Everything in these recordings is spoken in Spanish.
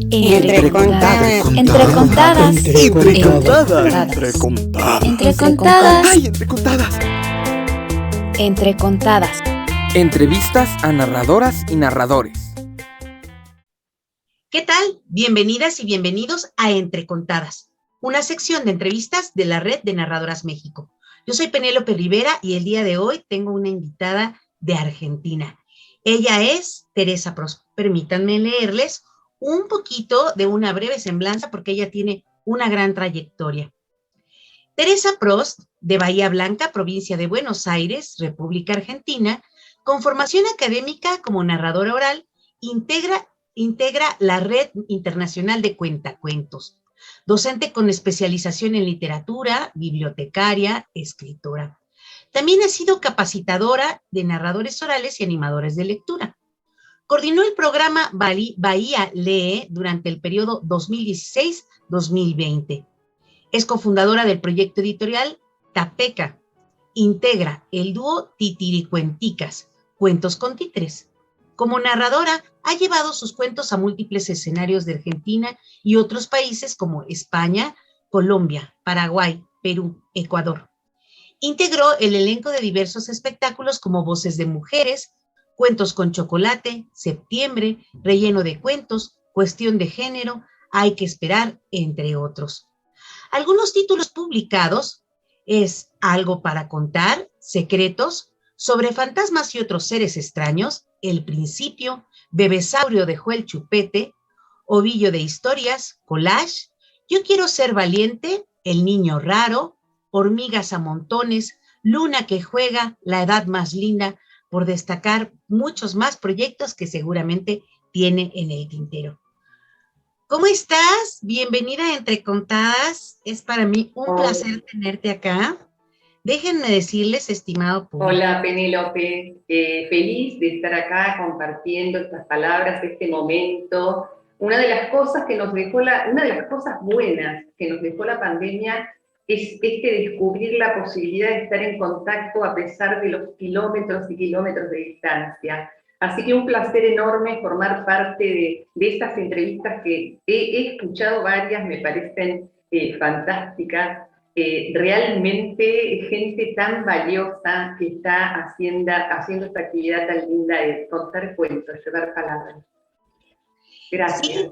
Entrecontadas. Entrevistas a narradoras y narradores. ¿Qué tal? Bienvenidas y bienvenidos a Entrecontadas, una sección de entrevistas de la Red de Narradoras México. Yo soy Penélope Rivera y el día de hoy tengo una invitada de Argentina. Ella es Teresa Prost. Permítanme leerles un poquito de una breve semblanza porque ella tiene una gran trayectoria. Teresa Prost, de Bahía Blanca, provincia de Buenos Aires, República Argentina, con formación académica como narradora oral, integra la Red Internacional de Cuentacuentos, docente con especialización en literatura, bibliotecaria, escritora. También ha sido capacitadora de narradores orales y animadores de lectura. Coordinó el programa Bahía Lee durante el periodo 2016-2020. Es cofundadora del proyecto editorial Tapeca. Integra el dúo Titiricuenticas, Cuentos con Títeres. Como narradora, ha llevado sus cuentos a múltiples escenarios de Argentina y otros países como España, Colombia, Paraguay, Perú, Ecuador. Integró el elenco de diversos espectáculos como Voces de Mujeres, Cuentos con Chocolate, Septiembre, Relleno de Cuentos, Cuestión de Género, Hay que Esperar, entre otros. Algunos títulos publicados es Algo para Contar, Secretos, Sobre Fantasmas y Otros Seres Extraños, El Principio, Bebesaurio dejó el chupete, Ovillo de Historias, Collage, Yo quiero ser valiente, El niño raro, Hormigas a montones, Luna que juega, La edad más linda, por destacar muchos más proyectos que seguramente tiene en el tintero. ¿Cómo estás? Bienvenida a Entrecontadas. Es para mí un placer tenerte acá. Déjenme decirles, estimado público. Hola, Penélope. Feliz de estar acá compartiendo estas palabras, este momento. Una de las cosas buenas que nos dejó la pandemia es descubrir la posibilidad de estar en contacto a pesar de los kilómetros y kilómetros de distancia. Así que un placer enorme formar parte de estas entrevistas que he escuchado varias, me parecen fantásticas. Realmente gente tan valiosa que está haciendo esta actividad tan linda de contar cuentos, llevar palabras. Gracias. Sí,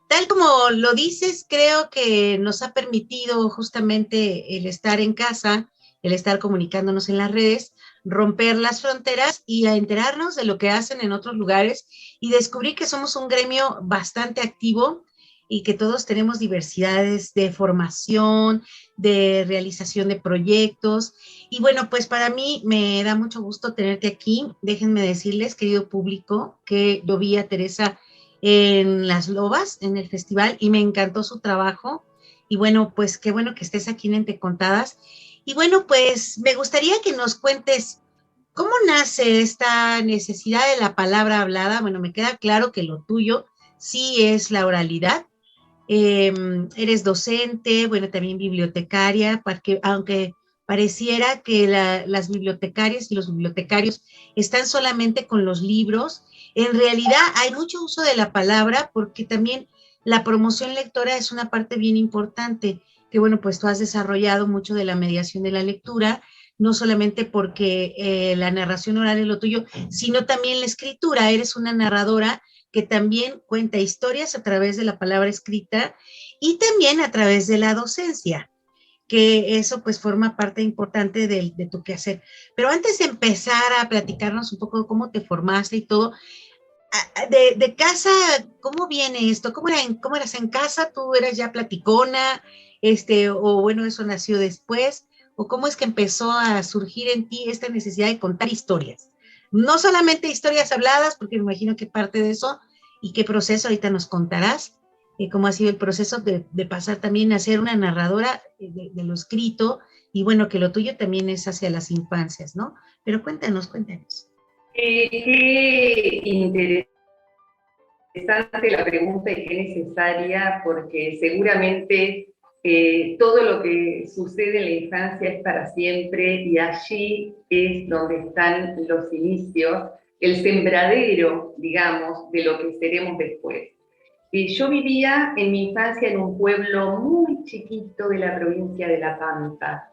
tal como lo dices, creo que nos ha permitido justamente el estar en casa, el estar comunicándonos en las redes, romper las fronteras y a enterarnos de lo que hacen en otros lugares y descubrir que somos un gremio bastante activo y que todos tenemos diversidades de formación, de realización de proyectos. Y bueno, pues para mí me da mucho gusto tenerte aquí. Déjenme decirles, querido público, que yo vi a Teresa en Las Lobas, en el festival, y me encantó su trabajo. Y bueno, pues qué bueno que estés aquí en Entrecontadas. Y bueno, pues me gustaría que nos cuentes cómo nace esta necesidad de la palabra hablada. Bueno, me queda claro que lo tuyo sí es la oralidad. Eres docente, bueno, también bibliotecaria, porque aunque pareciera que las bibliotecarias y los bibliotecarios están solamente con los libros, en realidad hay mucho uso de la palabra porque también la promoción lectora es una parte bien importante, que bueno, pues tú has desarrollado mucho de la mediación de la lectura, no solamente porque la narración oral es lo tuyo, sino también la escritura, eres una narradora que también cuenta historias a través de la palabra escrita y también a través de la docencia, que eso pues forma parte importante de tu quehacer. Pero antes de empezar a platicarnos un poco cómo te formaste y todo, de casa, ¿cómo viene esto? ¿Cómo eras en casa? ¿Tú eras ya platicona? O bueno, eso nació después, o cómo es que empezó a surgir en ti esta necesidad de contar historias. No solamente historias habladas, porque me imagino que parte de eso, y qué proceso, ahorita nos contarás, cómo ha sido el proceso de pasar también a ser una narradora de lo escrito, y bueno, que lo tuyo también es hacia las infancias, ¿no? Pero cuéntanos. Qué interesante la pregunta y qué necesaria, porque seguramente todo lo que sucede en la infancia es para siempre y allí es donde están los inicios, el sembradero, digamos, de lo que seremos después. Yo vivía en mi infancia en un pueblo muy chiquito de la provincia de La Pampa,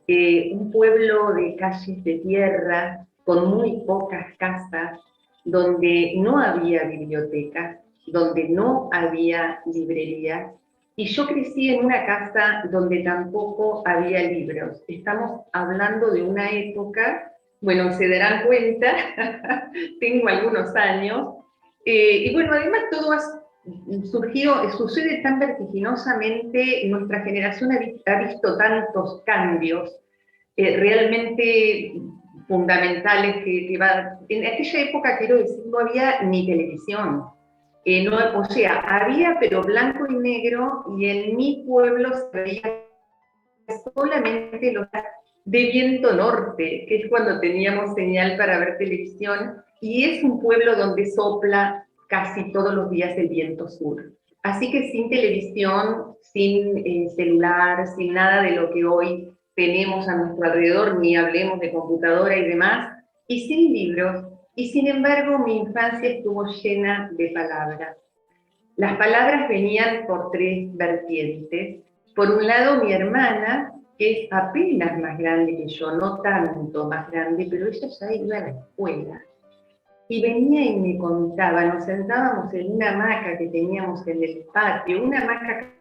un pueblo de calles de tierra, con muy pocas casas, donde no había bibliotecas, donde no había librerías, y yo crecí en una casa donde tampoco había libros. Estamos hablando de una época, bueno, se darán cuenta, tengo algunos años, y bueno, además todo sucede tan vertiginosamente, nuestra generación ha visto tantos cambios realmente fundamentales en aquella época, quiero decir, no había ni televisión. No, o sea, había pero blanco y negro, y en mi pueblo se veía solamente los de viento norte, que es cuando teníamos señal para ver televisión, y es un pueblo donde sopla casi todos los días el viento sur. Así que sin televisión, sin celular, sin nada de lo que hoy tenemos a nuestro alrededor, ni hablemos de computadora y demás, y sin libros, y sin embargo mi infancia estuvo llena de palabras. Las palabras venían por tres vertientes. Por un lado, mi hermana, que es apenas más grande que yo, no tanto más grande, pero ella ya iba a la escuela. Y venía y me contaba, nos sentábamos en una hamaca que teníamos en el patio, una hamaca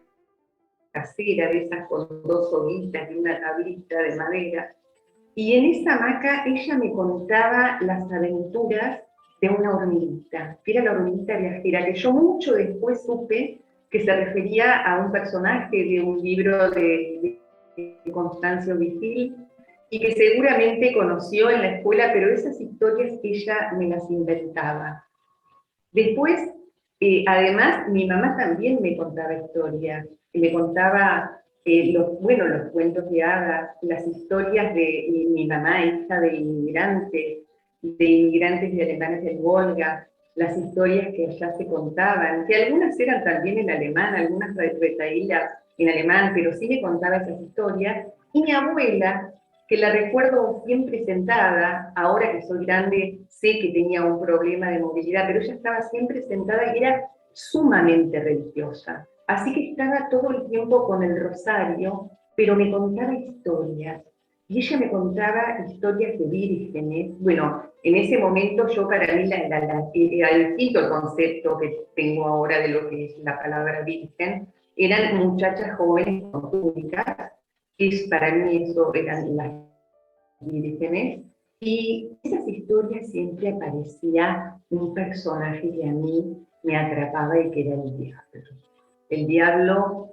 casera de esas con dos soguitas y una tablita de madera. Y en esa hamaca ella me contaba las aventuras de una hormiguita, que era la hormiguita viajera, que yo mucho después supe que se refería a un personaje de un libro de Constancio Vigil, y que seguramente conoció en la escuela, pero esas historias ella me las inventaba. Después, además, mi mamá también me contaba historias, me contaba los cuentos de hadas, las historias de mi mamá, hija de inmigrantes de alemanes del Volga, las historias que allá se contaban, que algunas eran también en alemán, algunas retaílas en alemán, pero sí me contaba esas historias. Y mi abuela, que la recuerdo siempre sentada, ahora que soy grande sé que tenía un problema de movilidad, pero ella estaba siempre sentada y era sumamente religiosa. Así que estaba todo el tiempo con el rosario, pero me contaba historias. Y ella me contaba historias de vírgenes. Bueno, en ese momento yo para mí era distinto el concepto que tengo ahora de lo que es la palabra virgen. Eran muchachas jóvenes con túnicas, que para mí eso eran las vírgenes. Y esas historias siempre aparecía un personaje que a mí me atrapaba y que era el diablo. El diablo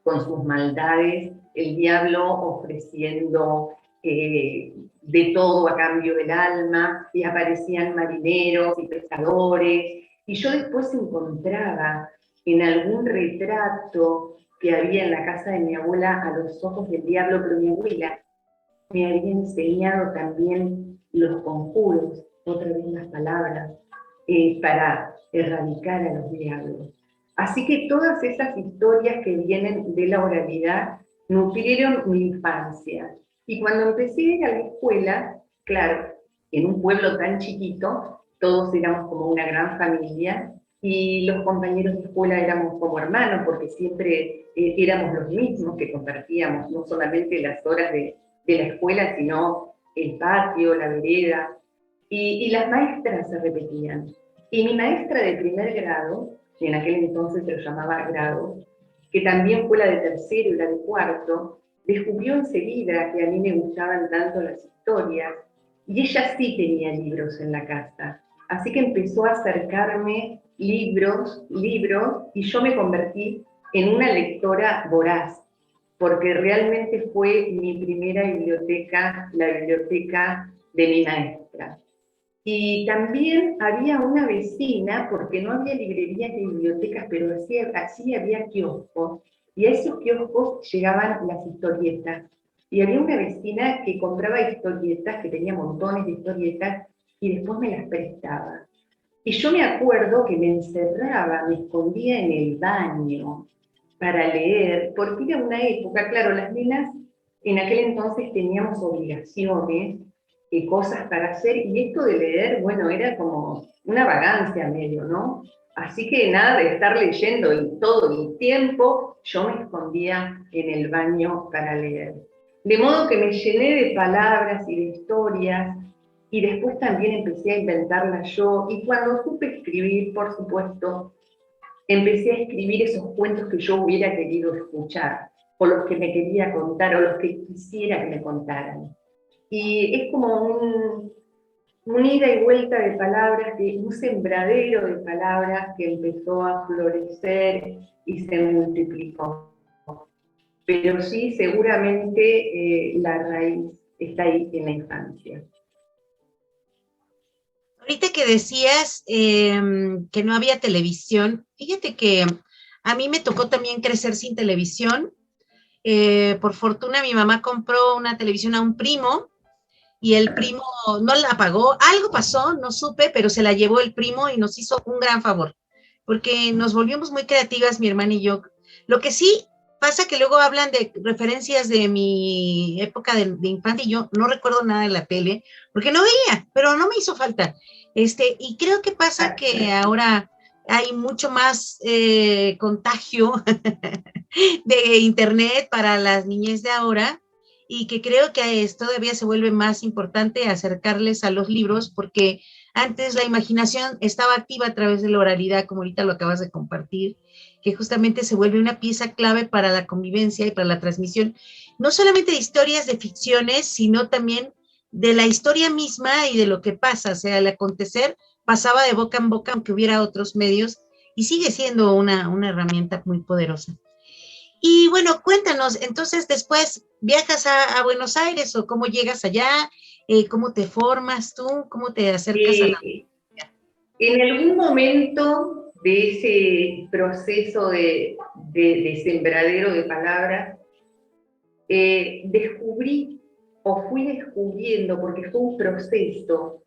con sus maldades, el diablo ofreciendo de todo a cambio del alma, y aparecían marineros y pescadores, y yo después encontraba en algún retrato que había en la casa de mi abuela a los ojos del diablo, pero mi abuela me había enseñado también los conjuros, otra vez las palabras, para erradicar a los diablos. Así que todas esas historias que vienen de la oralidad nutrieron mi infancia. Y cuando empecé a ir a la escuela, claro, en un pueblo tan chiquito, todos éramos como una gran familia, y los compañeros de escuela éramos como hermanos, porque siempre éramos los mismos que compartíamos, no solamente las horas de la escuela, sino el patio, la vereda, y las maestras se repetían. Y mi maestra de primer grado, que en aquel entonces se lo llamaba grado, que también fue la de tercero y la de cuarto, descubrió enseguida que a mí me gustaban tanto las historias, y ella sí tenía libros en la casa. Así que empezó a acercarme libros, y yo me convertí en una lectora voraz, porque realmente fue mi primera biblioteca, la biblioteca de mi maestra. Y también había una vecina, porque no había librerías ni bibliotecas, pero así había kioscos, y a esos kioscos llegaban las historietas. Y había una vecina que compraba historietas, que tenía montones de historietas, y después me las prestaba. Y yo me acuerdo que me encerraba, me escondía en el baño para leer, porque era una época, claro, las nenas en aquel entonces teníamos obligaciones, cosas para hacer, y esto de leer, bueno, era como una vagancia medio, ¿no? Así que nada de estar leyendo y todo el tiempo, yo me escondía en el baño para leer. De modo que me llené de palabras y de historias, y después también empecé a inventarlas yo, y cuando supe escribir, por supuesto, empecé a escribir esos cuentos que yo hubiera querido escuchar, o los que me quería contar, o los que quisiera que me contaran. Y es como un ida y vuelta de palabras, un sembradero de palabras que empezó a florecer y se multiplicó. Pero sí, seguramente la raíz está ahí en la infancia. Ahorita que decías que no había televisión, fíjate que a mí me tocó también crecer sin televisión. Por fortuna mi mamá compró una televisión a un primo y el primo no la pagó. Algo pasó, no supe, pero se la llevó el primo y nos hizo un gran favor, porque nos volvimos muy creativas, mi hermana y yo. Lo que sí pasa que luego hablan de referencias de mi época de infancia y yo no recuerdo nada de la tele, porque no veía, pero no me hizo falta. Y creo que pasa que ahora hay mucho más contagio de internet para las niñez de ahora, y que creo que todavía se vuelve más importante acercarles a los libros, porque antes la imaginación estaba activa a través de la oralidad, como ahorita lo acabas de compartir, que justamente se vuelve una pieza clave para la convivencia y para la transmisión, no solamente de historias de ficciones, sino también de la historia misma y de lo que pasa, o sea, el acontecer pasaba de boca en boca, aunque hubiera otros medios, y sigue siendo una herramienta muy poderosa. Y bueno, cuéntanos, entonces después viajas a Buenos Aires, o cómo llegas allá, cómo te formas tú, cómo te acercas a la... En algún momento de ese proceso de sembradero de palabras, descubrí o fui descubriendo, porque fue un proceso,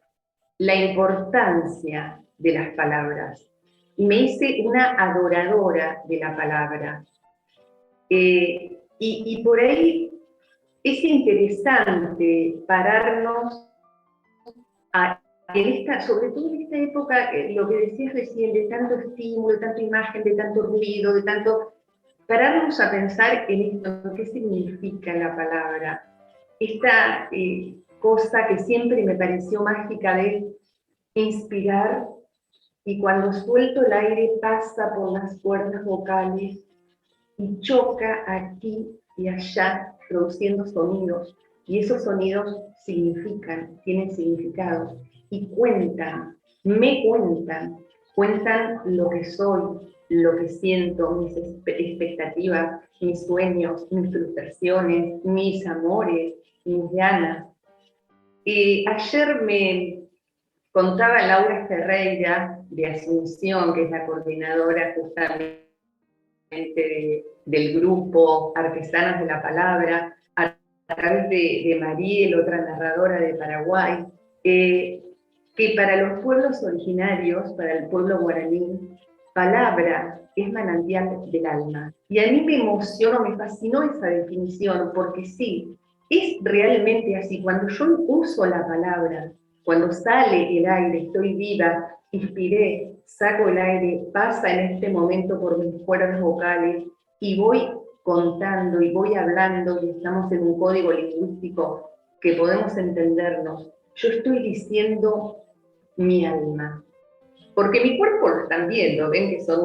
la importancia de las palabras. Y me hice una adoradora de la palabra. Y por ahí es interesante pararnos sobre todo en esta época, lo que decías recién, de tanto estímulo, de tanta imagen, de tanto ruido, de tanto... Pararnos a pensar en esto, qué significa la palabra. Esta cosa que siempre me pareció mágica de inspirar, y cuando suelto el aire pasa por las cuerdas vocales y choca aquí y allá, produciendo sonidos, y esos sonidos significan, tienen significado, y cuentan, me cuentan lo que soy, lo que siento, mis expectativas, mis sueños, mis frustraciones, mis amores, mis ganas. Ayer me contaba Laura Ferreira de Asunción, que es la coordinadora justamente del grupo Artesanas de la Palabra, a través de Mariel, otra narradora de Paraguay, que para los pueblos originarios, para el pueblo guaraní, palabra es manantial del alma. Y a mí me emocionó, me fascinó esa definición, porque sí, es realmente así. Cuando yo uso la palabra, cuando sale el aire, estoy viva, inspiré, saco el aire, pasa en este momento por mis cuerdas vocales y voy contando y voy hablando, y estamos en un código lingüístico que podemos entendernos. Yo estoy diciendo mi alma, porque mi cuerpo lo están viendo, ven que soy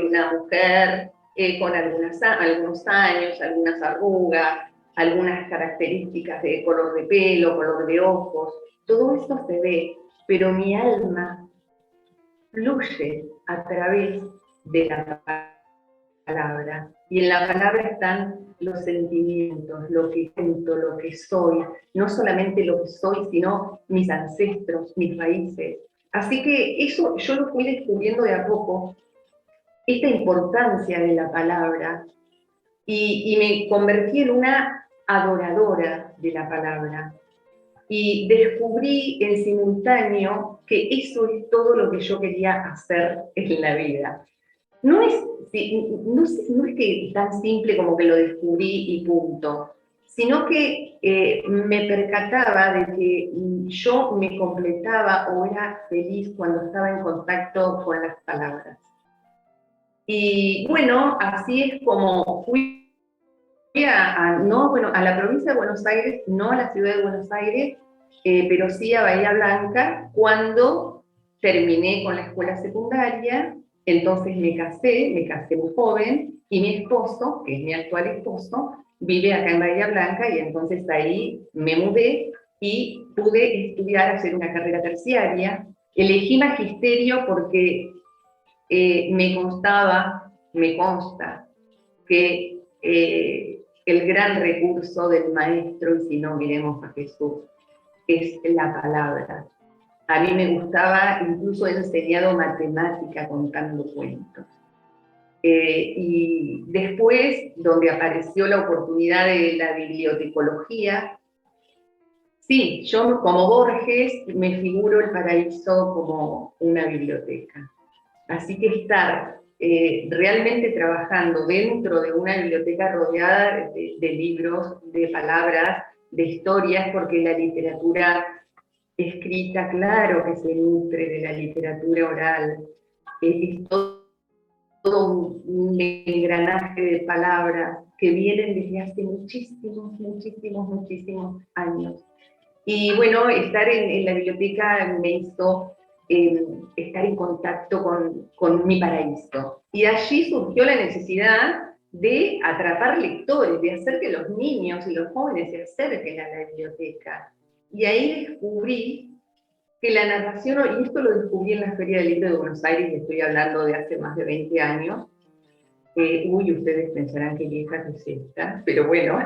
una mujer con algunos años, algunas arrugas, algunas características de color de pelo, color de ojos, todo eso se ve, pero mi alma fluye a través de la palabra. Y en la palabra están los sentimientos, lo que siento, lo que soy, no solamente lo que soy, sino mis ancestros, mis raíces. Así que eso yo lo fui descubriendo de a poco, esta importancia de la palabra, y me convertí en una adoradora de la palabra. Y descubrí en simultáneo que eso es todo lo que yo quería hacer en la vida. No es que tan simple como que lo descubrí y punto, sino que me percataba de que yo me completaba o era feliz cuando estaba en contacto con las palabras. Y bueno, así es como fui a la provincia de Buenos Aires, no a la ciudad de Buenos Aires, pero sí a Bahía Blanca, cuando terminé con la escuela secundaria. Entonces me casé muy joven, y mi esposo, que es mi actual esposo, vive acá en Bahía Blanca, y entonces ahí me mudé y pude estudiar, hacer una carrera terciaria. Elegí magisterio porque me consta que el gran recurso del maestro, y si no miremos a Jesús, es la palabra. A mí me gustaba, incluso he enseñado matemática contando cuentos. Y después, donde apareció la oportunidad de la bibliotecología, sí, yo como Borges me figuro el paraíso como una biblioteca. Así que estar realmente trabajando dentro de una biblioteca rodeada de libros, de palabras, de historias, porque la literatura escrita, claro que se nutre de la literatura oral, es todo un engranaje de palabras que vienen desde hace muchísimos años. Y bueno, estar en la biblioteca me hizo estar en contacto con mi paraíso. Y allí surgió la necesidad de atrapar lectores, de hacer que los niños y los jóvenes se acerquen a la biblioteca. Y ahí descubrí que la narración, y esto lo descubrí en la Feria del Libro de Buenos Aires, y estoy hablando de hace más de 20 años, ustedes pensarán que vieja que es esta, pero bueno,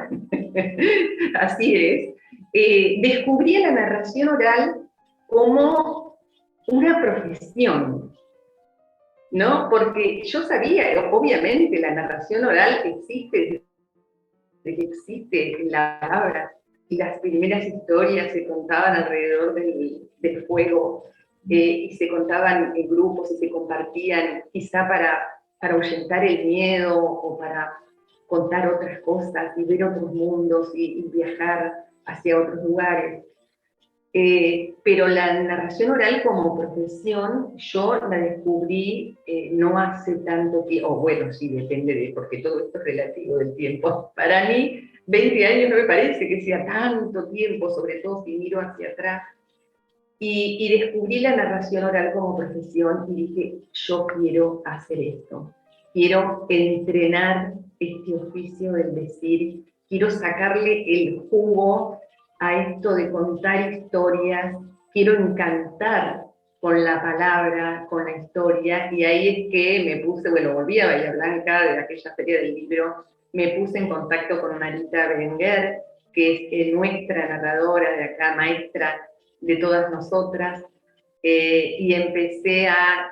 así es. Descubrí la narración oral como una profesión, ¿no? Porque yo sabía, obviamente, la narración oral existe desde que existe la palabra, y las primeras historias se contaban alrededor del fuego, y se contaban en grupos y se compartían, quizá para ahuyentar el miedo o para contar otras cosas y ver otros mundos y viajar hacia otros lugares. Pero la narración oral como profesión, yo la descubrí no hace tanto tiempo, o bueno, sí, depende porque todo esto es relativo del tiempo. Para mí, 20 años no me parece que sea tanto tiempo, sobre todo si miro hacia atrás. Y descubrí la narración oral como profesión y dije, yo quiero hacer esto. Quiero entrenar este oficio del decir, quiero sacarle el jugo a esto de contar historias, quiero encantar con la palabra, con la historia, y ahí es que me puse, bueno, volví a Bahía Blanca de aquella Feria del Libro, me puse en contacto con Marita Berenguer, que es nuestra narradora de acá, maestra de todas nosotras, y empecé a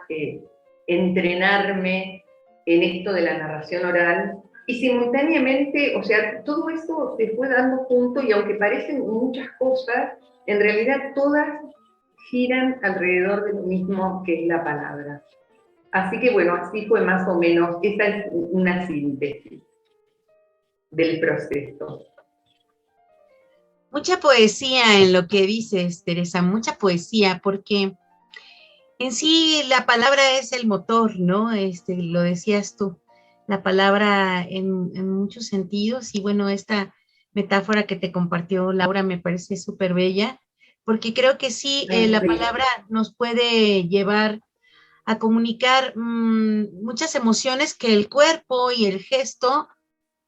entrenarme en esto de la narración oral, y simultáneamente, o sea, todo eso se fue dando junto, y aunque parecen muchas cosas, en realidad todas giran alrededor de lo mismo que es la palabra. Así que bueno, así fue más o menos, esta es una síntesis del proceso. Mucha poesía en lo que dices, Teresa, mucha poesía, porque en sí la palabra es el motor, ¿no? Lo decías tú, la palabra en muchos sentidos, y bueno, esta metáfora que te compartió Laura me parece súper bella, porque creo que sí, la palabra nos puede llevar a comunicar muchas emociones que el cuerpo y el gesto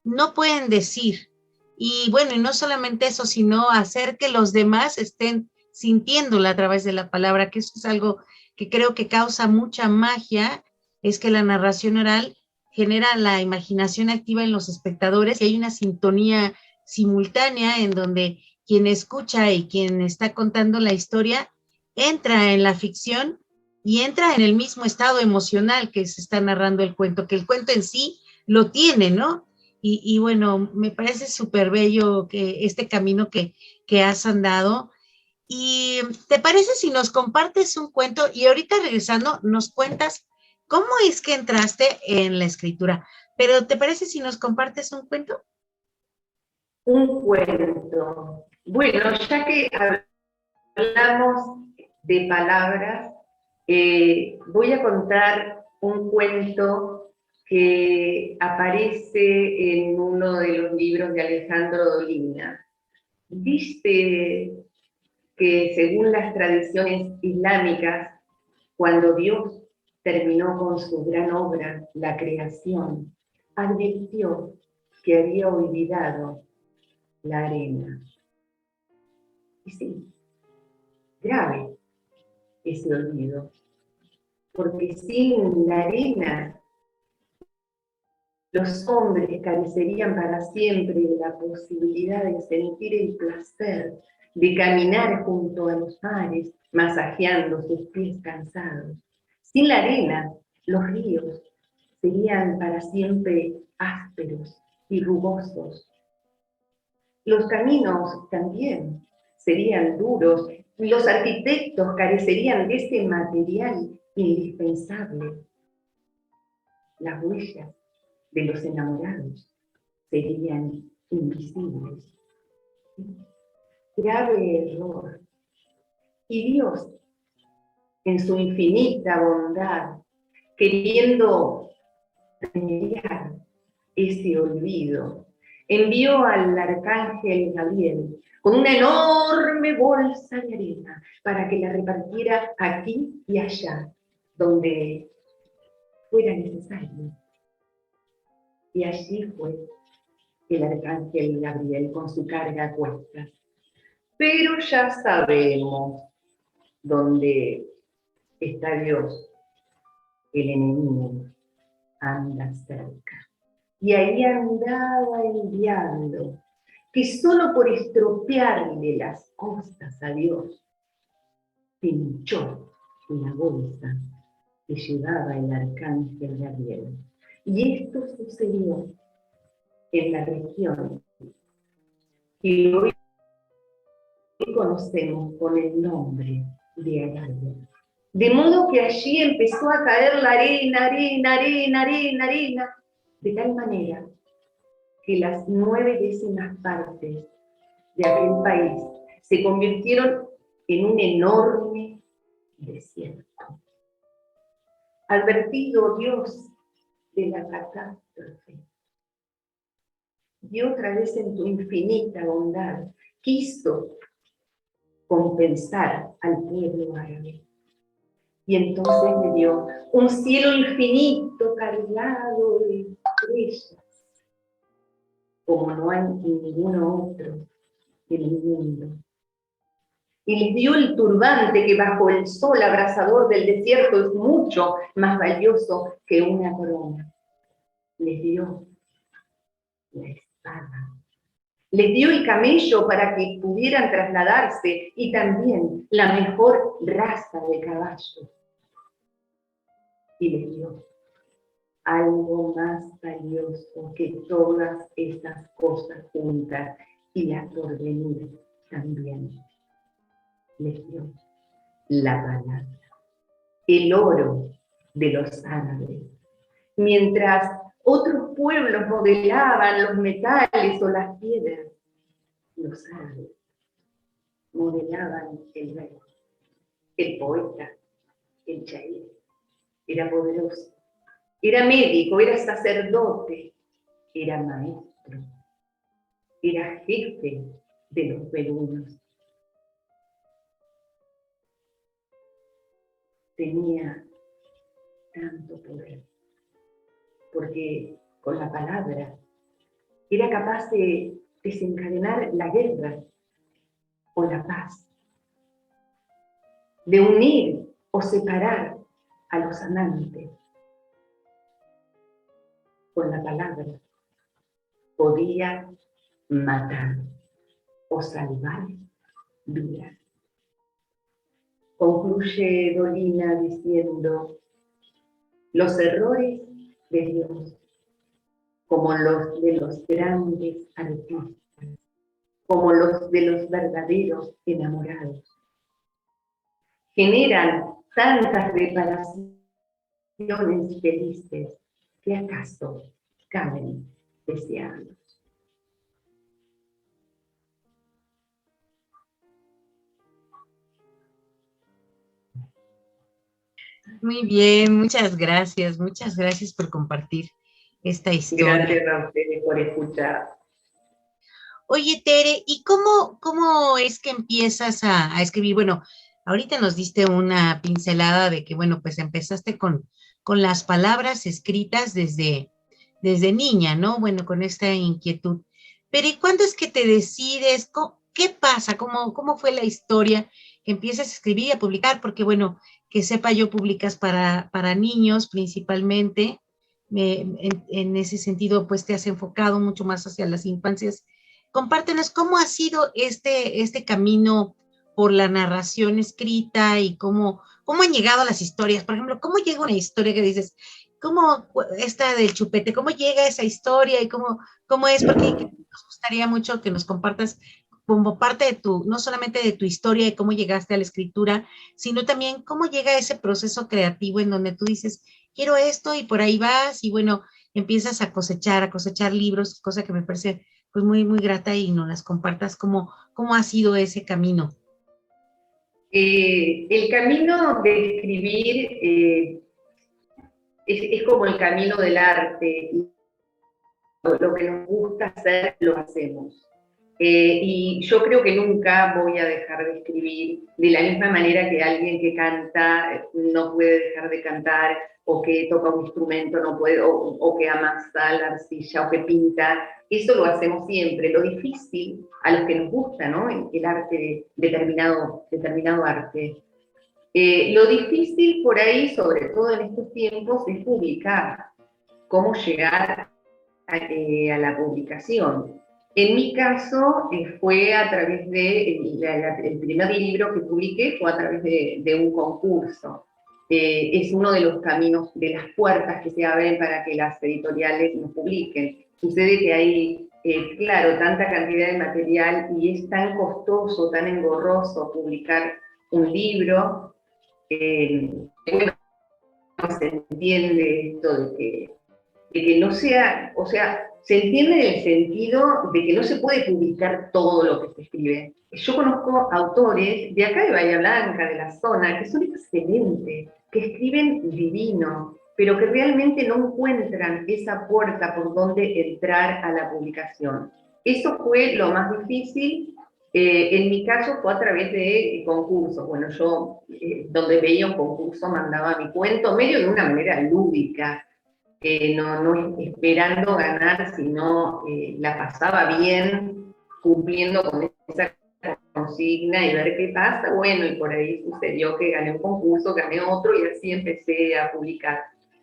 no pueden decir. Y bueno, y no solamente eso, sino hacer que los demás estén sintiéndola a través de la palabra, que eso es algo que creo que causa mucha magia, es que la narración oral genera la imaginación activa en los espectadores, y hay una sintonía simultánea en donde quien escucha y quien está contando la historia entra en la ficción y entra en el mismo estado emocional que se está narrando el cuento, que el cuento en sí lo tiene, ¿no? Y bueno, me parece súper bello que este camino que has andado. ¿Y te parece si nos compartes un cuento? Y ahorita regresando, nos cuentas cómo es que entraste en la escritura. Pero ¿te parece si nos compartes un cuento? Un cuento. Bueno, ya que hablamos de palabras, voy a contar un cuento que aparece en uno de los libros de Alejandro Dolina. Dice que según las tradiciones islámicas, cuando Dios terminó con su gran obra, la creación, advirtió que había olvidado la arena. Y sí, grave ese olvido, porque sin la arena los hombres carecerían para siempre de la posibilidad de sentir el placer de caminar junto a los mares, masajeando sus pies cansados. Sin la arena, los ríos serían para siempre ásperos y rugosos. Los caminos también serían duros, y los arquitectos carecerían de ese material indispensable. Las huellas de los enamorados serían invisibles. Grave error. Y Dios, en su infinita bondad, queriendo remediar ese olvido, envió al arcángel Gabriel con una enorme bolsa de arena para que la repartiera aquí y allá, donde fuera necesario. Y allí fue el arcángel Gabriel con su carga a cuestas. Pero ya sabemos dónde está Dios. El enemigo anda cerca. Y ahí andaba el diablo, que solo por estropearle las cosas a Dios, pinchó la bolsa que llevaba el arcángel Gabriel. Y esto sucedió en la región que hoy conocemos con el nombre de Arabia. De modo que allí empezó a caer la arena, de tal manera que las 9/10 partes de aquel país se convirtieron en un enorme desierto. Advertido Dios de la catástrofe, y otra vez en tu infinita bondad quiso compensar al pueblo árabe. Y entonces le dio un cielo infinito cargado de estrellas, como no hay ninguno otro en el mundo. Y les dio el turbante que bajo el sol abrasador del desierto es mucho más valioso que una corona. Les dio la espada. Les dio el camello para que pudieran trasladarse y también la mejor raza de caballo. Y les dio algo más valioso que todas esas cosas juntas y las por venir también. Les dio la palabra, el oro de los árabes. Mientras otros pueblos modelaban los metales o las piedras, los árabes modelaban el verbo. El poeta, el shair, era poderoso, era médico, era sacerdote, era maestro, era jefe de los beduinos. Tenía tanto poder, porque con la palabra era capaz de desencadenar la guerra o la paz, de unir o separar a los amantes. Con la palabra podía matar o salvar vidas. Concluye Dolina diciendo: los errores de Dios, como los de los grandes artistas, como los de los verdaderos enamorados, generan tantas reparaciones felices que acaso caben desearlos. Muy bien, muchas gracias por compartir esta historia. Gracias a ustedes por escuchar. Oye, Tere, ¿y cómo es que empiezas a escribir? Bueno, ahorita nos diste una pincelada de que, bueno, pues empezaste con las palabras escritas desde niña, ¿no? Bueno, con esta inquietud. Pero ¿y cuándo es que te decides? ¿Qué pasa? ¿Cómo fue la historia que empiezas a escribir y a publicar? Porque, bueno, que sepa yo, publicas para niños principalmente. En ese sentido, pues te has enfocado mucho más hacia las infancias. Compártenos cómo ha sido este camino por la narración escrita y cómo han llegado las historias. Por ejemplo, ¿cómo llega una historia que dices, cómo esta del chupete, cómo llega esa historia y cómo es? Porque nos gustaría mucho que nos compartas como parte de no solamente de tu historia y cómo llegaste a la escritura, sino también cómo llega ese proceso creativo en donde tú dices, quiero esto y por ahí vas y bueno, empiezas a cosechar libros, cosa que me parece pues muy grata y nos las compartas cómo ha sido ese camino. El camino de escribir es como el camino del arte. Lo que nos gusta hacer, lo hacemos. Y yo creo que nunca voy a dejar de escribir, de la misma manera que alguien que canta no puede dejar de cantar, o que toca un instrumento no puede, o que amasa la arcilla, o que pinta. Eso lo hacemos siempre. Lo difícil, a los que nos gusta, ¿no?, el arte, determinado arte. Lo difícil por ahí, sobre todo en estos tiempos, es publicar. Cómo llegar a la publicación. En mi caso, fue a través el primer libro que publiqué fue a través de un concurso. Es uno de los caminos, de las puertas que se abren para que las editoriales nos publiquen. Sucede que hay, claro, tanta cantidad de material y es tan costoso, tan engorroso publicar un libro. Bueno, no se entiende esto de que no sea, o sea, se entiende en el sentido de que no se puede publicar todo lo que se escribe. Yo conozco autores de acá de Bahía Blanca, de la zona, que son excelentes, que escriben divino, pero que realmente no encuentran esa puerta por donde entrar a la publicación. Eso fue lo más difícil. En mi caso fue a través de concursos. Bueno, yo donde veía un concurso mandaba mi cuento, medio de una manera lúdica, no esperando ganar, sino la pasaba bien cumpliendo con esa consigna y ver qué pasa. Bueno, y por ahí sucedió que gané un concurso, gané otro y así empecé a publicar.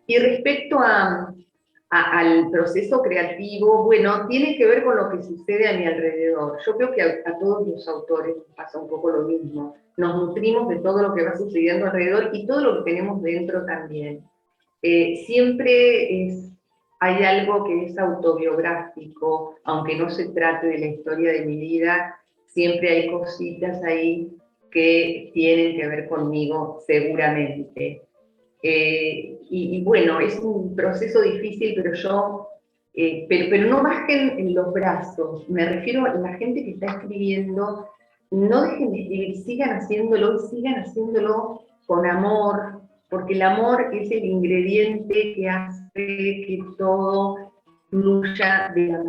Y respecto al proceso creativo, bueno, tiene que ver con lo que sucede a mi alrededor. Yo creo que a todos los autores pasa un poco lo mismo. Nos nutrimos de todo lo que va sucediendo alrededor y todo lo que tenemos dentro también. Siempre hay algo que es autobiográfico, aunque no se trate de la historia de mi vida, siempre hay cositas ahí que tienen que ver conmigo, seguramente. Y bueno, es un proceso difícil, pero no bajen en los brazos. Me refiero a la gente que está escribiendo, no dejen de escribir, sigan haciéndolo y sigan haciéndolo con amor, porque el amor es el ingrediente que hace que todo fluya de la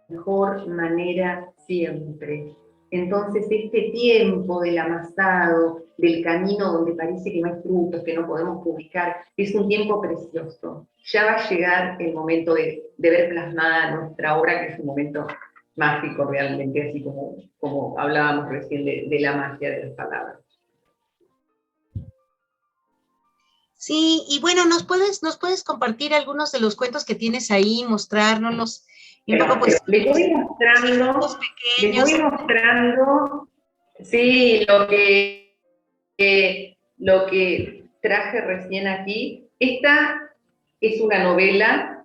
mejor manera siempre. Entonces, este tiempo del amasado, del camino donde parece que no hay frutos, que no podemos publicar, es un tiempo precioso. Ya va a llegar el momento de ver plasmada nuestra obra, que es un momento mágico realmente, así como hablábamos recién de la magia de las palabras. Sí, y bueno, ¿nos puedes compartir algunos de los cuentos que tienes ahí, mostrárnoslos? Y un poco, pues, les voy mostrando, sí, lo que traje recién aquí. Esta es una novela,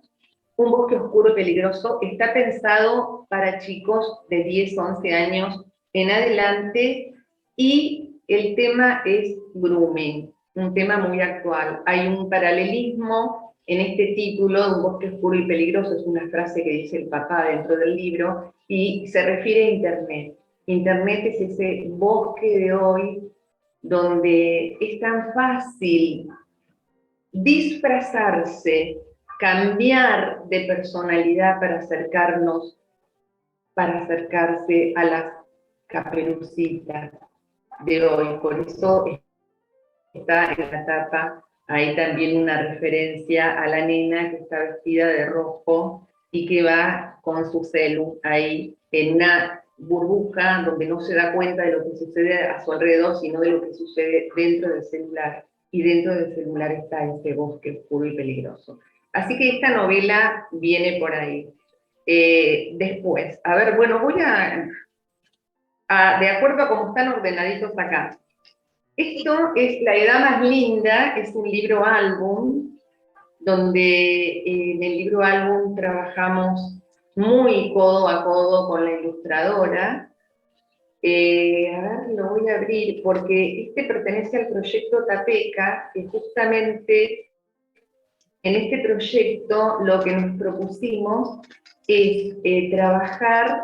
Un bosque oscuro y peligroso. Está pensado para chicos de 10, 11 años en adelante y el tema es grooming, un tema muy actual. Hay un paralelismo en este título, Un bosque oscuro y peligroso, es una frase que dice el papá dentro del libro, y se refiere a Internet. Internet es ese bosque de hoy donde es tan fácil disfrazarse, cambiar de personalidad para acercarse a las Caperucitas de hoy. Por eso está en la tapa ahí también una referencia a la nena que está vestida de rojo y que va con su celu ahí en una burbuja donde no se da cuenta de lo que sucede a su alrededor, sino de lo que sucede dentro del celular. Y dentro del celular está este bosque oscuro y peligroso. Así que esta novela viene por ahí. Después, a ver, bueno, voy de acuerdo a cómo están ordenaditos acá. Esto es La Edad Más Linda, es un libro álbum, donde en el libro álbum trabajamos muy codo a codo con la ilustradora. A ver, lo voy a abrir, porque este pertenece al proyecto Tapeca, que justamente en este proyecto lo que nos propusimos es trabajar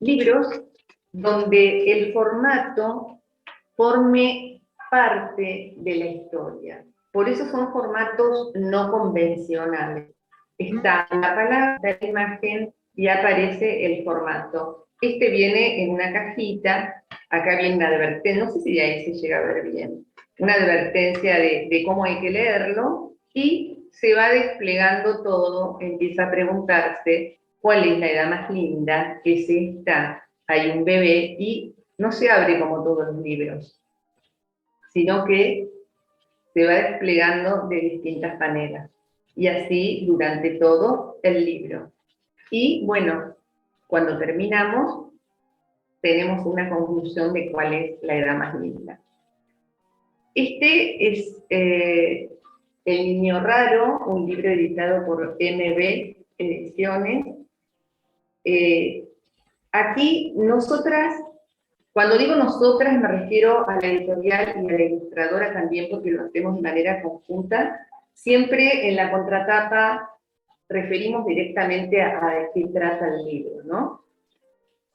libros donde el formato forme parte de la historia. Por eso son formatos no convencionales. Está la palabra, la imagen y aparece el formato. Este viene en una cajita, acá viene una advertencia, no sé si de ahí se llega a ver bien, una advertencia de cómo hay que leerlo, y se va desplegando todo, empieza a preguntarse cuál es la edad más linda, que es esta, hay un bebé, y no se abre como todos los libros, sino que se va desplegando de distintas maneras, y así durante todo el libro. Y bueno, cuando terminamos, tenemos una conclusión de cuál es la edad más linda. Este es El Niño Raro, un libro editado por MB Ediciones. Aquí nosotras, cuando digo nosotras me refiero a la editorial y a la ilustradora también, porque lo hacemos de manera conjunta. Siempre en la contratapa referimos directamente a de qué trata el libro, ¿no?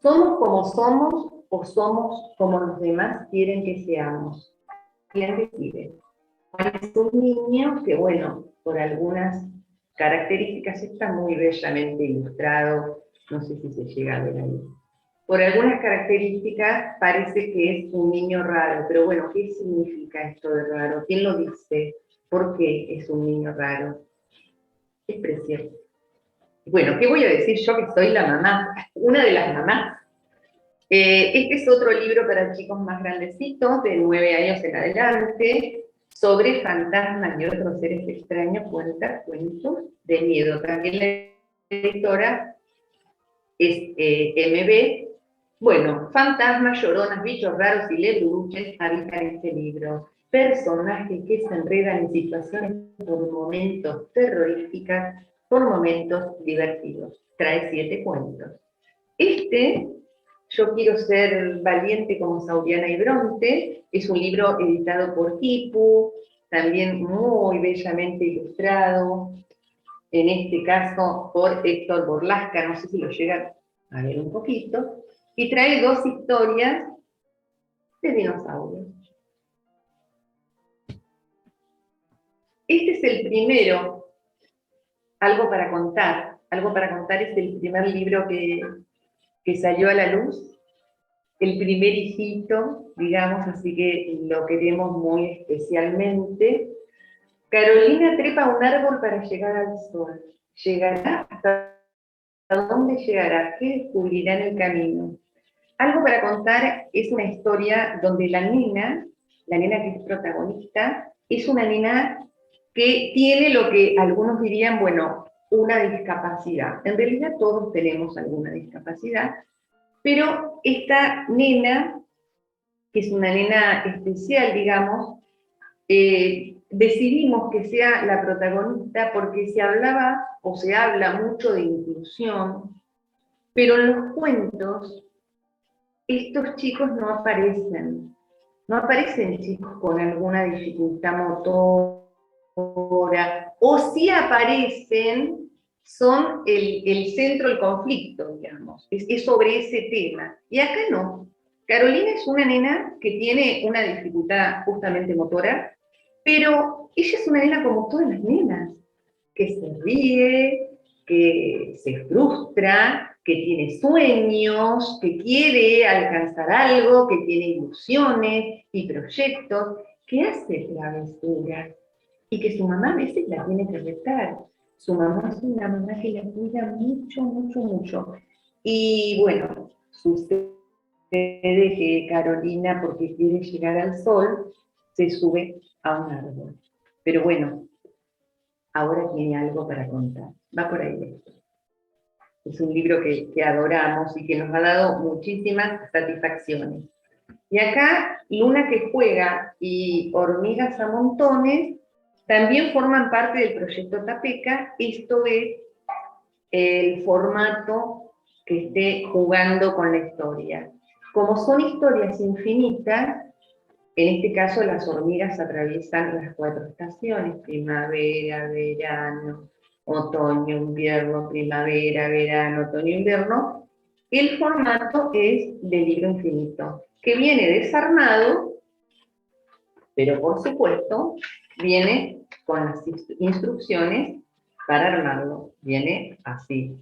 ¿Somos como somos o somos como los demás quieren que seamos? ¿Quién decide? Es un niño que, bueno, por algunas características está muy bellamente ilustrado, no sé si se llega a ver ahí. Por algunas características parece que es un niño raro, pero bueno, ¿qué significa esto de raro? ¿Quién lo dice? ¿Por qué es un niño raro? Es precioso. Bueno, ¿qué voy a decir yo que soy la mamá? Una de las mamás. Este es otro libro para chicos más grandecitos, de 9 años en adelante, sobre fantasmas y otros seres extraños, cuenta cuentos de miedo. También la editora es MB. Bueno, fantasmas, lloronas, bichos raros y leluches habitan este libro. Personajes que se enredan en situaciones por momentos terroríficas, por momentos divertidos. Trae 7 cuentos. Yo quiero ser valiente como Sauriana y Bronte, es un libro editado por Kipu, también muy bellamente ilustrado, en este caso por Héctor Borlasca, no sé si lo llegan a ver un poquito, y trae 2 historias de dinosaurios. Este es el primero, Algo para contar es el primer libro que salió a la luz, el primer hijito, digamos, así que lo queremos muy especialmente. Carolina trepa un árbol para llegar al sol. ¿Llegará? ¿Hasta dónde llegará? ¿Qué descubrirá en el camino? Algo para contar es una historia donde la nena que es protagonista, es una nena que tiene lo que algunos dirían, bueno, una discapacidad. En realidad todos tenemos alguna discapacidad, pero esta nena, que es una nena especial, digamos, decidimos que sea la protagonista porque se hablaba o se habla mucho de inclusión, pero en los cuentos estos chicos no aparecen chicos con alguna dificultad motora, o si aparecen, son el centro del conflicto, digamos, es sobre ese tema. Y acá no. Carolina es una nena que tiene una dificultad justamente motora, pero ella es una nena como todas las nenas, que se ríe, que se frustra, que tiene sueños, que quiere alcanzar algo, que tiene ilusiones y proyectos, que hace travesuras y que su mamá a veces la tiene que retar. Su mamá es una mamá que la cuida mucho, mucho, mucho. Y bueno, sucede que Carolina, porque quiere llegar al sol, se sube a un árbol. Pero bueno, ahora tiene algo para contar. Va por ahí esto. Es un libro que adoramos y que nos ha dado muchísimas satisfacciones. Y acá, Luna que juega y Hormigas a montones también forman parte del proyecto Tapeca. Esto es el formato que esté jugando con la historia. Como son historias infinitas, en este caso las hormigas atraviesan las 4 estaciones: primavera, verano, otoño, invierno, primavera, verano, otoño, invierno. El formato es de libro infinito, que viene desarmado, pero por supuesto viene con las instrucciones para armarlo. Viene así.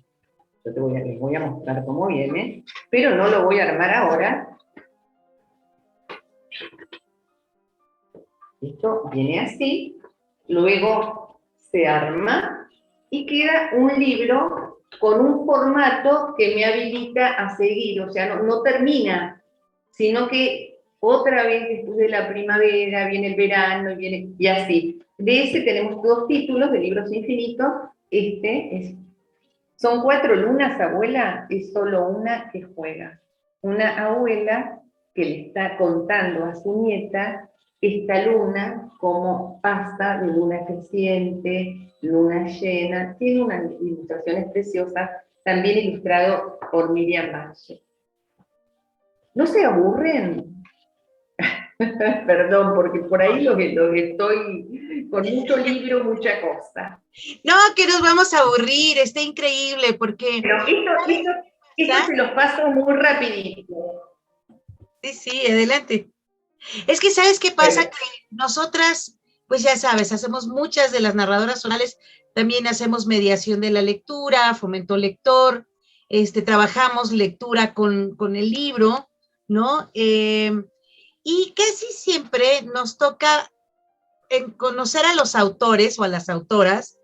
Yo les voy a mostrar cómo viene, pero no lo voy a armar ahora. Esto viene así, luego se arma y queda un libro con un formato que me habilita a seguir, o sea, no termina, sino que otra vez después de la primavera viene el verano y así. De ese tenemos 2 títulos de libros infinitos. Son 4 lunas, abuela, es solo una que juega. Una abuela que le está contando a su nieta esta luna, cómo pasa de luna creciente, luna llena. Tiene unas ilustraciones preciosas, también ilustrado por Miriam Valle. ¿No se aburren? Perdón, porque por ahí lo que estoy con mucho libro, mucha cosa. No, que nos vamos a aburrir, está increíble, porque... Pero esto se los paso muy rapidito. Sí, adelante. Es que, ¿sabes qué pasa? Que nosotras, pues ya sabes, hacemos muchas de las narradoras orales, también hacemos mediación de la lectura, fomento lector, trabajamos lectura con el libro, ¿no? Y casi siempre nos toca conocer a los autores o a las autoras,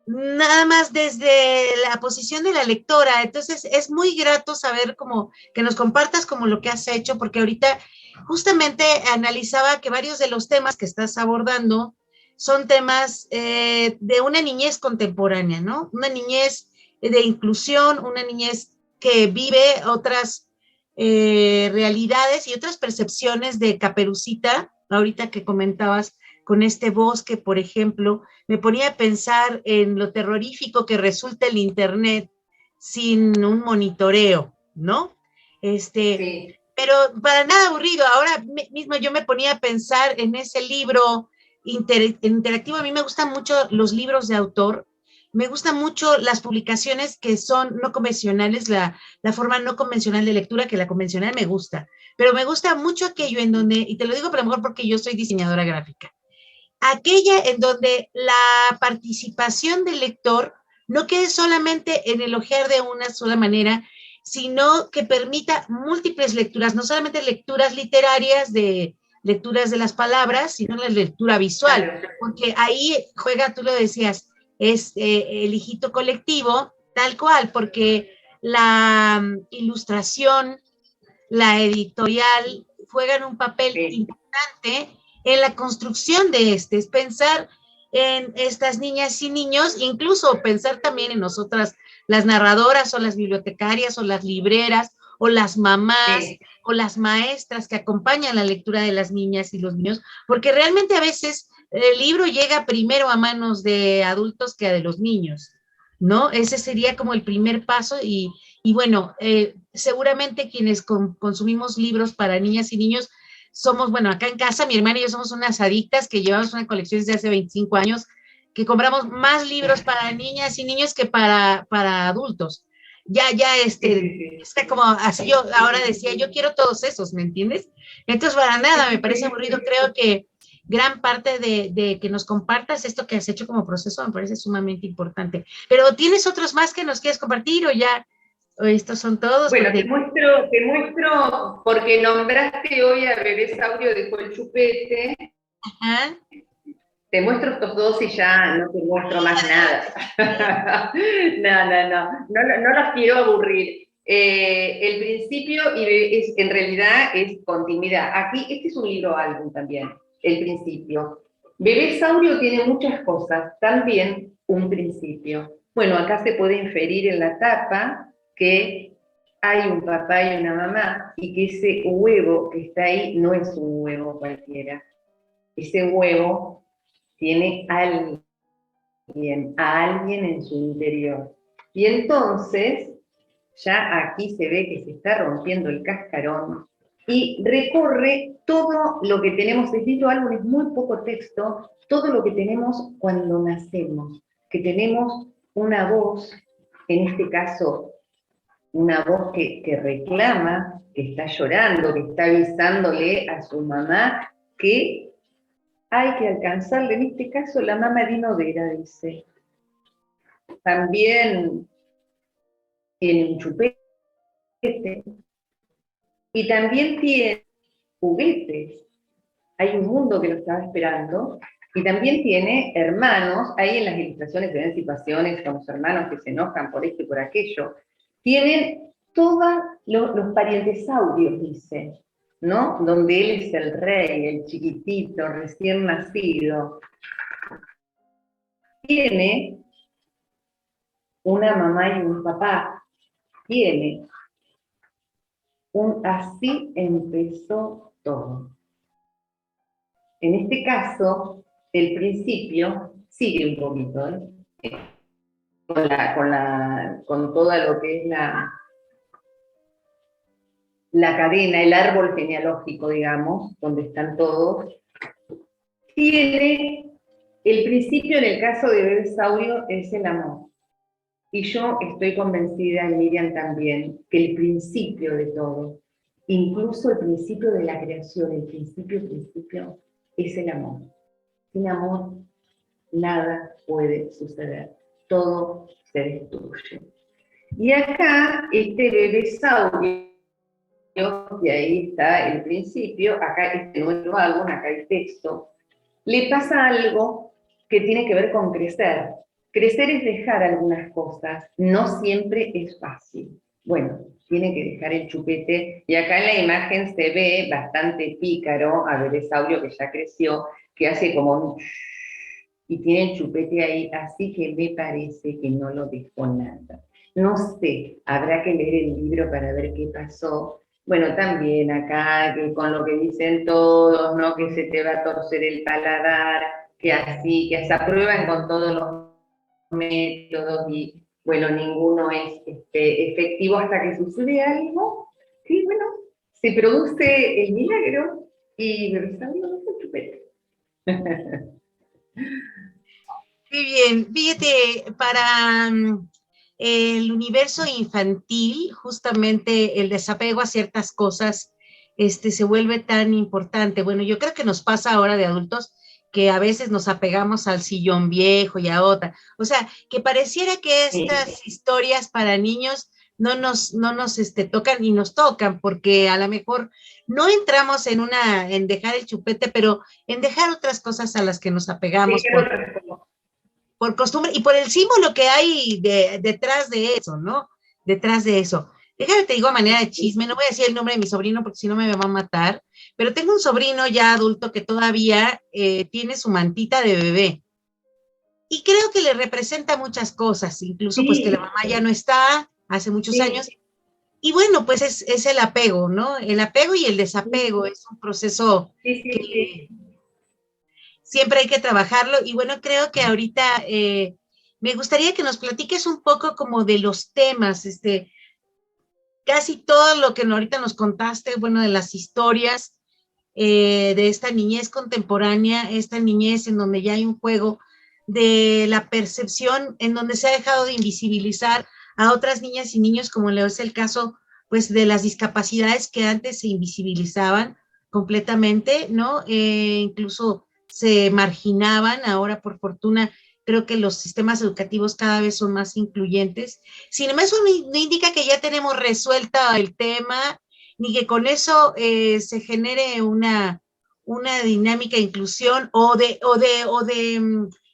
nada más desde la posición de la lectora. Entonces es muy grato saber como que nos compartas como lo que has hecho, porque ahorita justamente analizaba que varios de los temas que estás abordando son temas de una niñez contemporánea, ¿no? Una niñez de inclusión, una niñez que vive otras realidades y otras percepciones de Caperucita, ahorita que comentabas con este bosque, por ejemplo, me ponía a pensar en lo terrorífico que resulta el Internet sin un monitoreo, ¿no? Sí. Pero para nada aburrido. Ahora mismo yo me ponía a pensar en ese libro interactivo. A mí me gustan mucho los libros de autor, me gustan mucho las publicaciones que son no convencionales, la forma no convencional de lectura, que la convencional me gusta, pero me gusta mucho aquello en donde, y te lo digo por lo mejor porque yo soy diseñadora gráfica, aquella en donde la participación del lector no quede solamente en elogiar de una sola manera, sino que permita múltiples lecturas, no solamente lecturas literarias de lecturas de las palabras, sino la lectura visual, porque ahí juega, tú lo decías, es el hijito colectivo, tal cual, porque la ilustración, la editorial, juegan un papel importante en la construcción de es pensar en estas niñas y niños, incluso pensar también en nosotras, las narradoras o las bibliotecarias o las libreras o las mamás o las maestras que acompañan la lectura de las niñas y los niños, porque realmente a veces el libro llega primero a manos de adultos que a de los niños, ¿no? Ese sería como el primer paso y bueno, seguramente quienes consumimos libros para niñas y niños somos, bueno, acá en casa mi hermana y yo somos unas adictas que llevamos una colección desde hace 25 años, que compramos más libros para niñas y niños que para adultos. Ya, está como así, yo ahora decía, yo quiero todos esos, ¿me entiendes? Entonces, para nada, me parece aburrido, creo que gran parte de que nos compartas esto que has hecho como proceso, me parece sumamente importante. Pero ¿tienes otros más que nos quieres compartir o ya, o estos son todos? Bueno, Porque... te muestro, porque nombraste hoy a Bebé Saurio dejó el chupete. Ajá. Te muestro estos dos y ya no te muestro más nada. No los quiero aburrir. El principio en realidad es continuidad. Aquí, este es un libro álbum también, el principio. Bebé Saurio tiene muchas cosas, también un principio. Bueno, acá se puede inferir en la tapa que hay un papá y una mamá, y que ese huevo que está ahí no es un huevo cualquiera. Ese huevo tiene a alguien en su interior. Y entonces, ya aquí se ve que se está rompiendo el cascarón y recorre todo lo que tenemos. El libro álbum es muy poco texto, todo lo que tenemos cuando nacemos, que tenemos una voz, en este caso, una voz que reclama, que está llorando, que está avisándole a su mamá que hay que alcanzarle, en este caso la mamá dinodera, dice. También tiene un chupete y también tiene juguetes. Hay un mundo que lo estaba esperando y también tiene hermanos. Ahí en las ilustraciones se ven situaciones con los hermanos que se enojan por esto y por aquello. Tienen todos los parientesaurios, dice, ¿no? Donde él es el rey, el chiquitito, recién nacido. Tiene una mamá y un papá. Tiene un así empezó todo. En este caso, el principio sigue un poquito, ¿eh? Con toda lo que es la cadena, el árbol genealógico, digamos, donde están todos. Tiene el principio, en el caso de Bebé Saurio, es el amor. Y yo estoy convencida, y Miriam también, que el principio de todo, incluso el principio de la creación, el principio, es el amor. Sin amor, nada puede suceder. Todo se destruye. Y acá, este Bebé Saurio, y ahí está el principio, acá este nuevo álbum, acá el texto, le pasa algo que tiene que ver con crecer. Crecer es dejar algunas cosas, no siempre es fácil. Bueno, tiene que dejar el chupete, y acá en la imagen se ve bastante pícaro a Bebé Saurio, que ya creció, que hace como un... y tiene el chupete ahí, así que me parece que no lo dejó nada. No sé, habrá que leer el libro para ver qué pasó. Bueno, también acá, que con lo que dicen todos, ¿no? Que se te va a torcer el paladar, que así, que se aprueban con todos los métodos y, bueno, ninguno es efectivo hasta que sucede algo. Sí, bueno, se produce el milagro y Bebé Saurio no se chupete. Muy bien, fíjate, para el universo infantil, justamente el desapego a ciertas cosas se vuelve tan importante. Bueno, yo creo que nos pasa ahora de adultos que a veces nos apegamos al sillón viejo y a otra. O sea, que pareciera que estas historias para niños no nos tocan y nos tocan, porque a lo mejor no entramos en dejar el chupete, pero en dejar otras cosas a las que nos apegamos por costumbre y por el símbolo que hay detrás de eso, ¿no? Detrás de eso. Déjame te digo a manera de chisme, no voy a decir el nombre de mi sobrino porque si no me va a matar, pero tengo un sobrino ya adulto que todavía tiene su mantita de bebé. Y creo que le representa muchas cosas, incluso pues que la mamá ya no está, hace muchos años. Y bueno, pues es el apego, ¿no? El apego y el desapego es un proceso que siempre hay que trabajarlo. Y bueno, creo que ahorita me gustaría que nos platiques un poco como de los temas, casi todo lo que ahorita nos contaste, bueno, de las historias de esta niñez contemporánea, esta niñez en donde ya hay un juego de la percepción, en donde se ha dejado de invisibilizar a otras niñas y niños, como es el caso, pues, de las discapacidades que antes se invisibilizaban completamente, ¿no? Incluso se marginaban. Ahora, por fortuna, creo que los sistemas educativos cada vez son más incluyentes. Sin embargo, eso no indica que ya tenemos resuelta el tema, ni que con eso se genere una dinámica de inclusión o de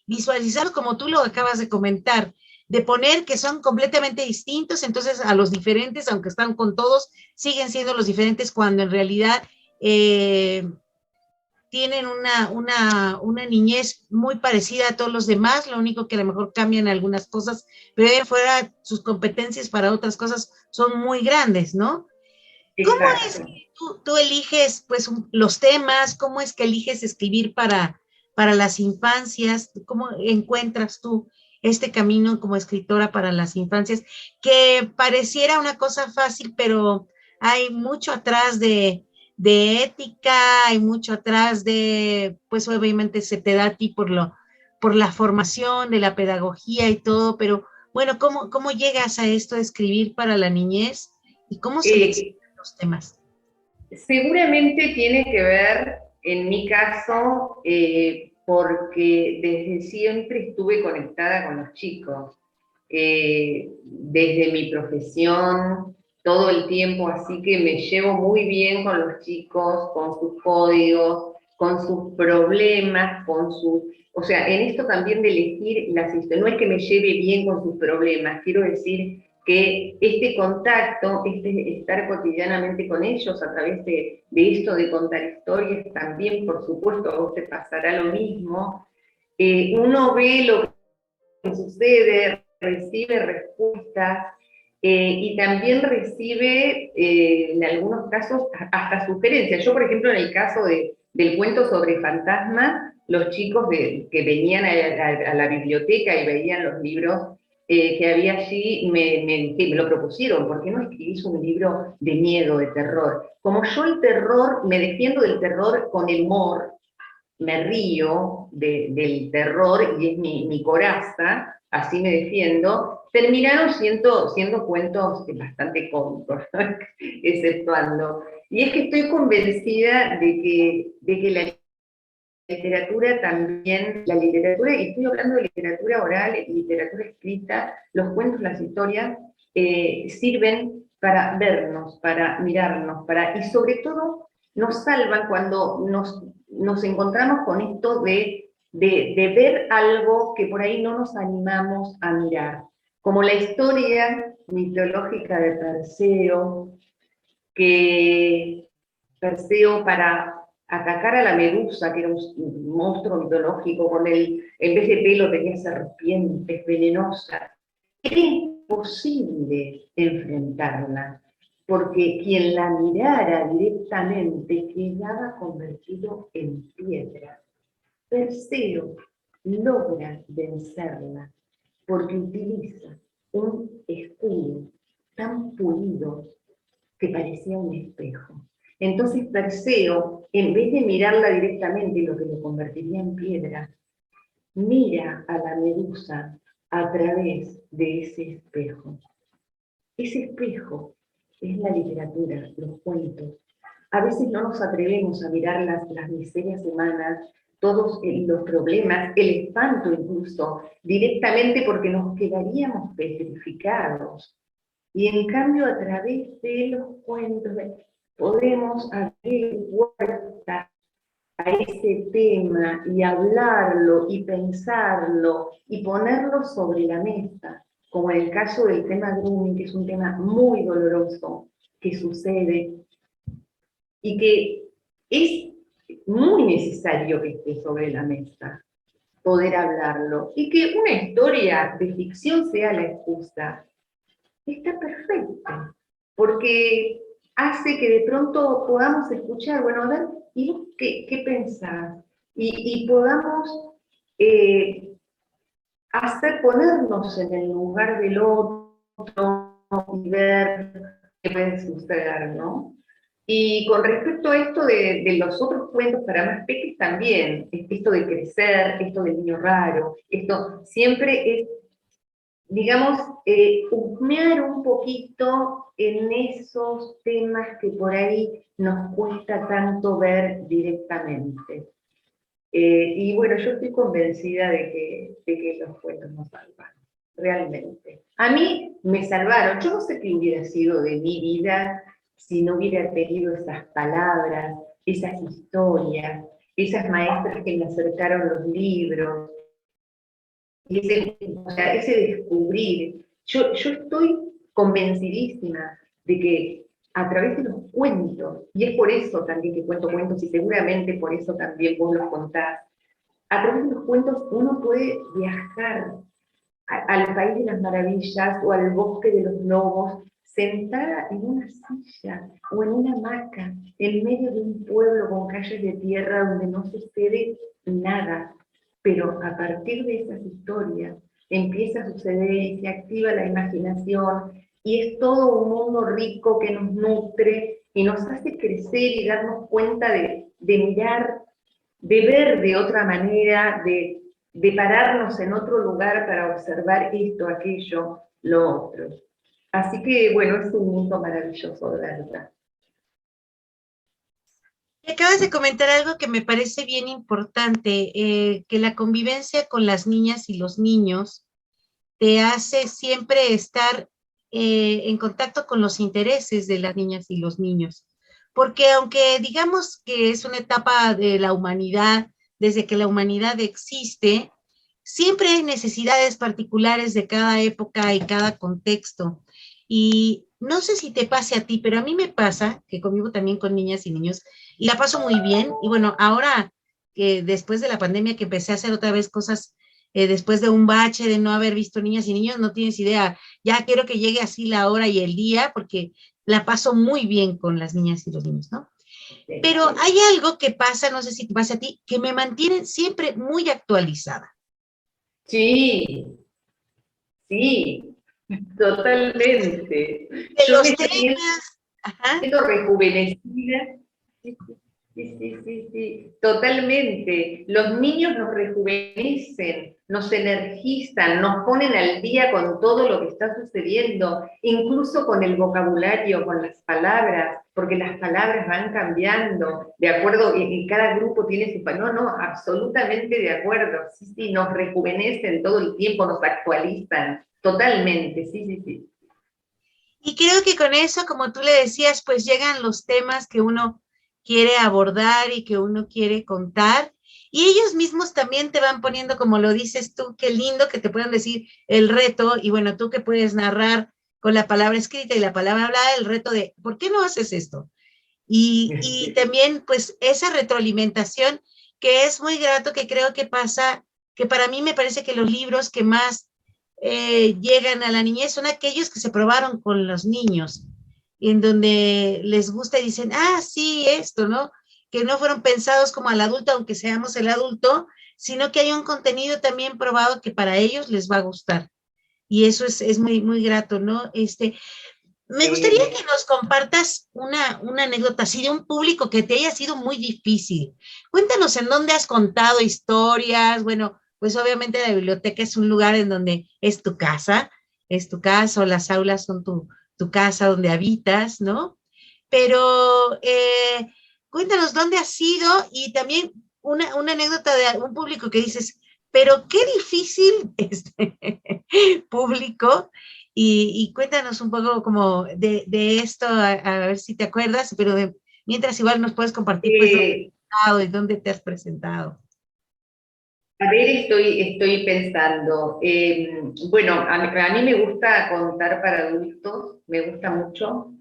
visualizar, como tú lo acabas de comentar, de poner que son completamente distintos, entonces a los diferentes, aunque están con todos, siguen siendo los diferentes cuando en realidad tienen una niñez muy parecida a todos los demás, lo único que a lo mejor cambian algunas cosas, pero de fuera sus competencias para otras cosas son muy grandes, ¿no? ¿Cómo es Exacto. que tú eliges pues los temas? ¿Cómo es que eliges escribir para las infancias? ¿Cómo encuentras tú este camino como escritora para las infancias? Que pareciera una cosa fácil, pero hay mucho atrás de ética, hay mucho atrás de, pues obviamente se te da a ti por la formación de la pedagogía y todo, pero bueno, ¿cómo llegas a esto de escribir para la niñez y cómo seleccionas los temas? Seguramente tiene que ver, en mi caso, porque desde siempre estuve conectada con los chicos, desde mi profesión, todo el tiempo, así que me llevo muy bien con los chicos, con sus códigos, con sus problemas, con sus... O sea, en esto también de elegir las historias, no es que me lleve bien con sus problemas, quiero decir que este contacto, este estar cotidianamente con ellos a través de esto de contar historias, también, por supuesto, a vos te pasará lo mismo. Uno ve lo que sucede, recibe respuestas y también recibe, en algunos casos, hasta sugerencias. Yo, por ejemplo, en el caso del cuento sobre fantasmas, los chicos que venían a la biblioteca y veían los libros que había allí me lo propusieron, ¿por qué no escribís un libro de miedo, de terror? Como yo el terror, me defiendo del terror con el humor, me río del terror y es mi coraza, así me defiendo, terminaron siendo cuentos bastante cómicos, ¿no? Exceptuando. Y es que estoy convencida de que la literatura también, la literatura, y estoy hablando de literatura oral, literatura escrita, los cuentos, las historias, sirven para vernos, para mirarnos, y sobre todo nos salvan cuando nos encontramos con esto de ver algo que por ahí no nos animamos a mirar. Como la historia mitológica de Perseo, que Perseo para atacar a la medusa, que era un monstruo mitológico, en vez de pelo tenía serpientes venenosas. Era imposible enfrentarla, porque quien la mirara directamente quedaba convertido en piedra. Perseo logra vencerla porque utiliza un escudo tan pulido que parecía un espejo. Entonces Perseo, en vez de mirarla directamente, lo que lo convertiría en piedra, mira a la medusa a través de ese espejo. Ese espejo es la literatura, los cuentos. A veces no nos atrevemos a mirar las miserias humanas, todos los problemas, el espanto incluso, directamente porque nos quedaríamos petrificados. Y en cambio, a través de los cuentos, podemos abrir puertas a ese tema y hablarlo y pensarlo y ponerlo sobre la mesa, como en el caso del tema grooming, que es un tema muy doloroso que sucede y que es muy necesario que esté sobre la mesa, poder hablarlo, y que una historia de ficción sea la excusa, está perfecto, porque hace que de pronto podamos escuchar, bueno, a ver, ¿y vos qué pensás? Y podamos ponernos en el lugar del otro y ver qué puede suceder, ¿no? Y con respecto a esto de los otros cuentos para más pequeños también, esto de crecer, esto del niño raro, esto siempre es, digamos, husmear un poquito en esos temas que por ahí nos cuesta tanto ver directamente. Y bueno, yo estoy convencida de que los cuentos nos salvan, realmente. A mí me salvaron. Yo no sé qué hubiera sido de mi vida si no hubiera tenido esas palabras, esas historias, esas maestras que me acercaron los libros, y o sea, ese descubrir. Yo estoy convencidísima de que a través de los cuentos, y es por eso también que cuento cuentos, y seguramente por eso también vos los contás, a través de los cuentos uno puede viajar al País de las Maravillas o al Bosque de los Lobos, sentada en una silla o en una hamaca, en medio de un pueblo con calles de tierra donde no sucede nada. Pero a partir de esas historias empieza a suceder y se activa la imaginación y es todo un mundo rico que nos nutre y nos hace crecer y darnos cuenta de mirar, de ver de otra manera, de pararnos en otro lugar para observar esto, aquello, lo otro. Así que, bueno, es un mundo maravilloso, de verdad. Acabas de comentar algo que me parece bien importante, que la convivencia con las niñas y los niños te hace siempre estar en contacto con los intereses de las niñas y los niños. Porque aunque digamos que es una etapa de la humanidad, desde que la humanidad existe, siempre hay necesidades particulares de cada época y cada contexto. Y no sé si te pase a ti, pero a mí me pasa que convivo también con niñas y niños y la paso muy bien. Y bueno, ahora que después de la pandemia que empecé a hacer otra vez cosas, después de un bache de no haber visto niñas y niños, no tienes idea. Ya quiero que llegue así la hora y el día porque la paso muy bien con las niñas y los niños, ¿no? Pero hay algo que pasa, no sé si te pasa a ti, que me mantiene siempre muy actualizada. Sí, sí, totalmente. De Yo los me siento temas, ajá, rejuvenecida. Sí, sí, sí, sí, sí, totalmente. Los niños nos rejuvenecen, nos energizan, nos ponen al día con todo lo que está sucediendo, incluso con el vocabulario, con las palabras, porque las palabras van cambiando, de acuerdo, y cada grupo tiene su palabra. No, no, absolutamente de acuerdo. Sí, sí, nos rejuvenecen todo el tiempo, nos actualizan, totalmente, sí, sí, sí. y creo que con eso, como tú le decías, pues llegan los temas que uno quiere abordar y que uno quiere contar. Y ellos mismos también te van poniendo, como lo dices tú, qué lindo que te puedan decir el reto. Y bueno, tú que puedes narrar con la palabra escrita y la palabra hablada, el reto de, ¿por qué no haces esto? Y también, pues, esa retroalimentación que es muy grato, que creo que pasa, que para mí me parece que los libros que más llegan a la niñez son aquellos que se probaron con los niños, en donde les gusta y dicen, ah, sí, esto, ¿no? Que no fueron pensados como al adulto, aunque seamos el adulto, sino que hay un contenido también probado que para ellos les va a gustar. Y eso es muy, muy grato, ¿no? Me gustaría que nos compartas una anécdota así de un público que te haya sido muy difícil. Cuéntanos en dónde has contado historias. Bueno, pues obviamente la biblioteca es un lugar en donde es tu casa o las aulas son tu casa donde habitas, ¿no? Pero cuéntanos dónde has sido y también una anécdota de un público que dices, pero qué difícil este público. Y cuéntanos un poco como de esto, a ver si te acuerdas, pero mientras igual nos puedes compartir pues dónde has estado y dónde te has presentado. A ver, estoy pensando. Bueno, a mí me gusta contar para adultos, me gusta mucho.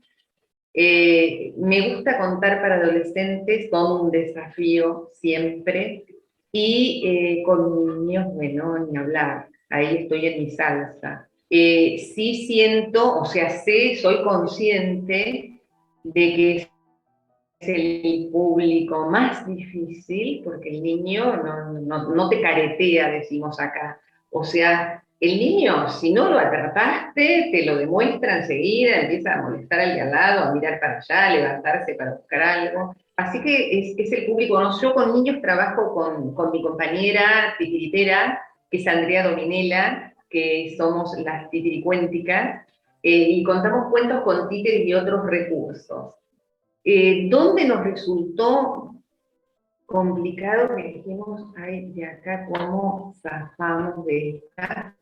Me gusta contar para adolescentes, todo un desafío siempre. Y con niños, bueno, ni hablar. Ahí estoy en mi salsa. Sí siento, o sea, soy consciente de que es el público más difícil, porque el niño no te caretea, decimos acá. O sea, el niño, si no lo atrapaste, te lo demuestra enseguida, empieza a molestar al de al lado, a mirar para allá, a levantarse para buscar algo. Así que es el público, ¿no? Yo con niños trabajo con mi compañera titiritera, que es Andrea Dominela, que somos las titiricuénticas, y contamos cuentos con títeres y otros recursos. Donde nos resultó complicado que dijimos, ay, de acá cómo zafamos de esta.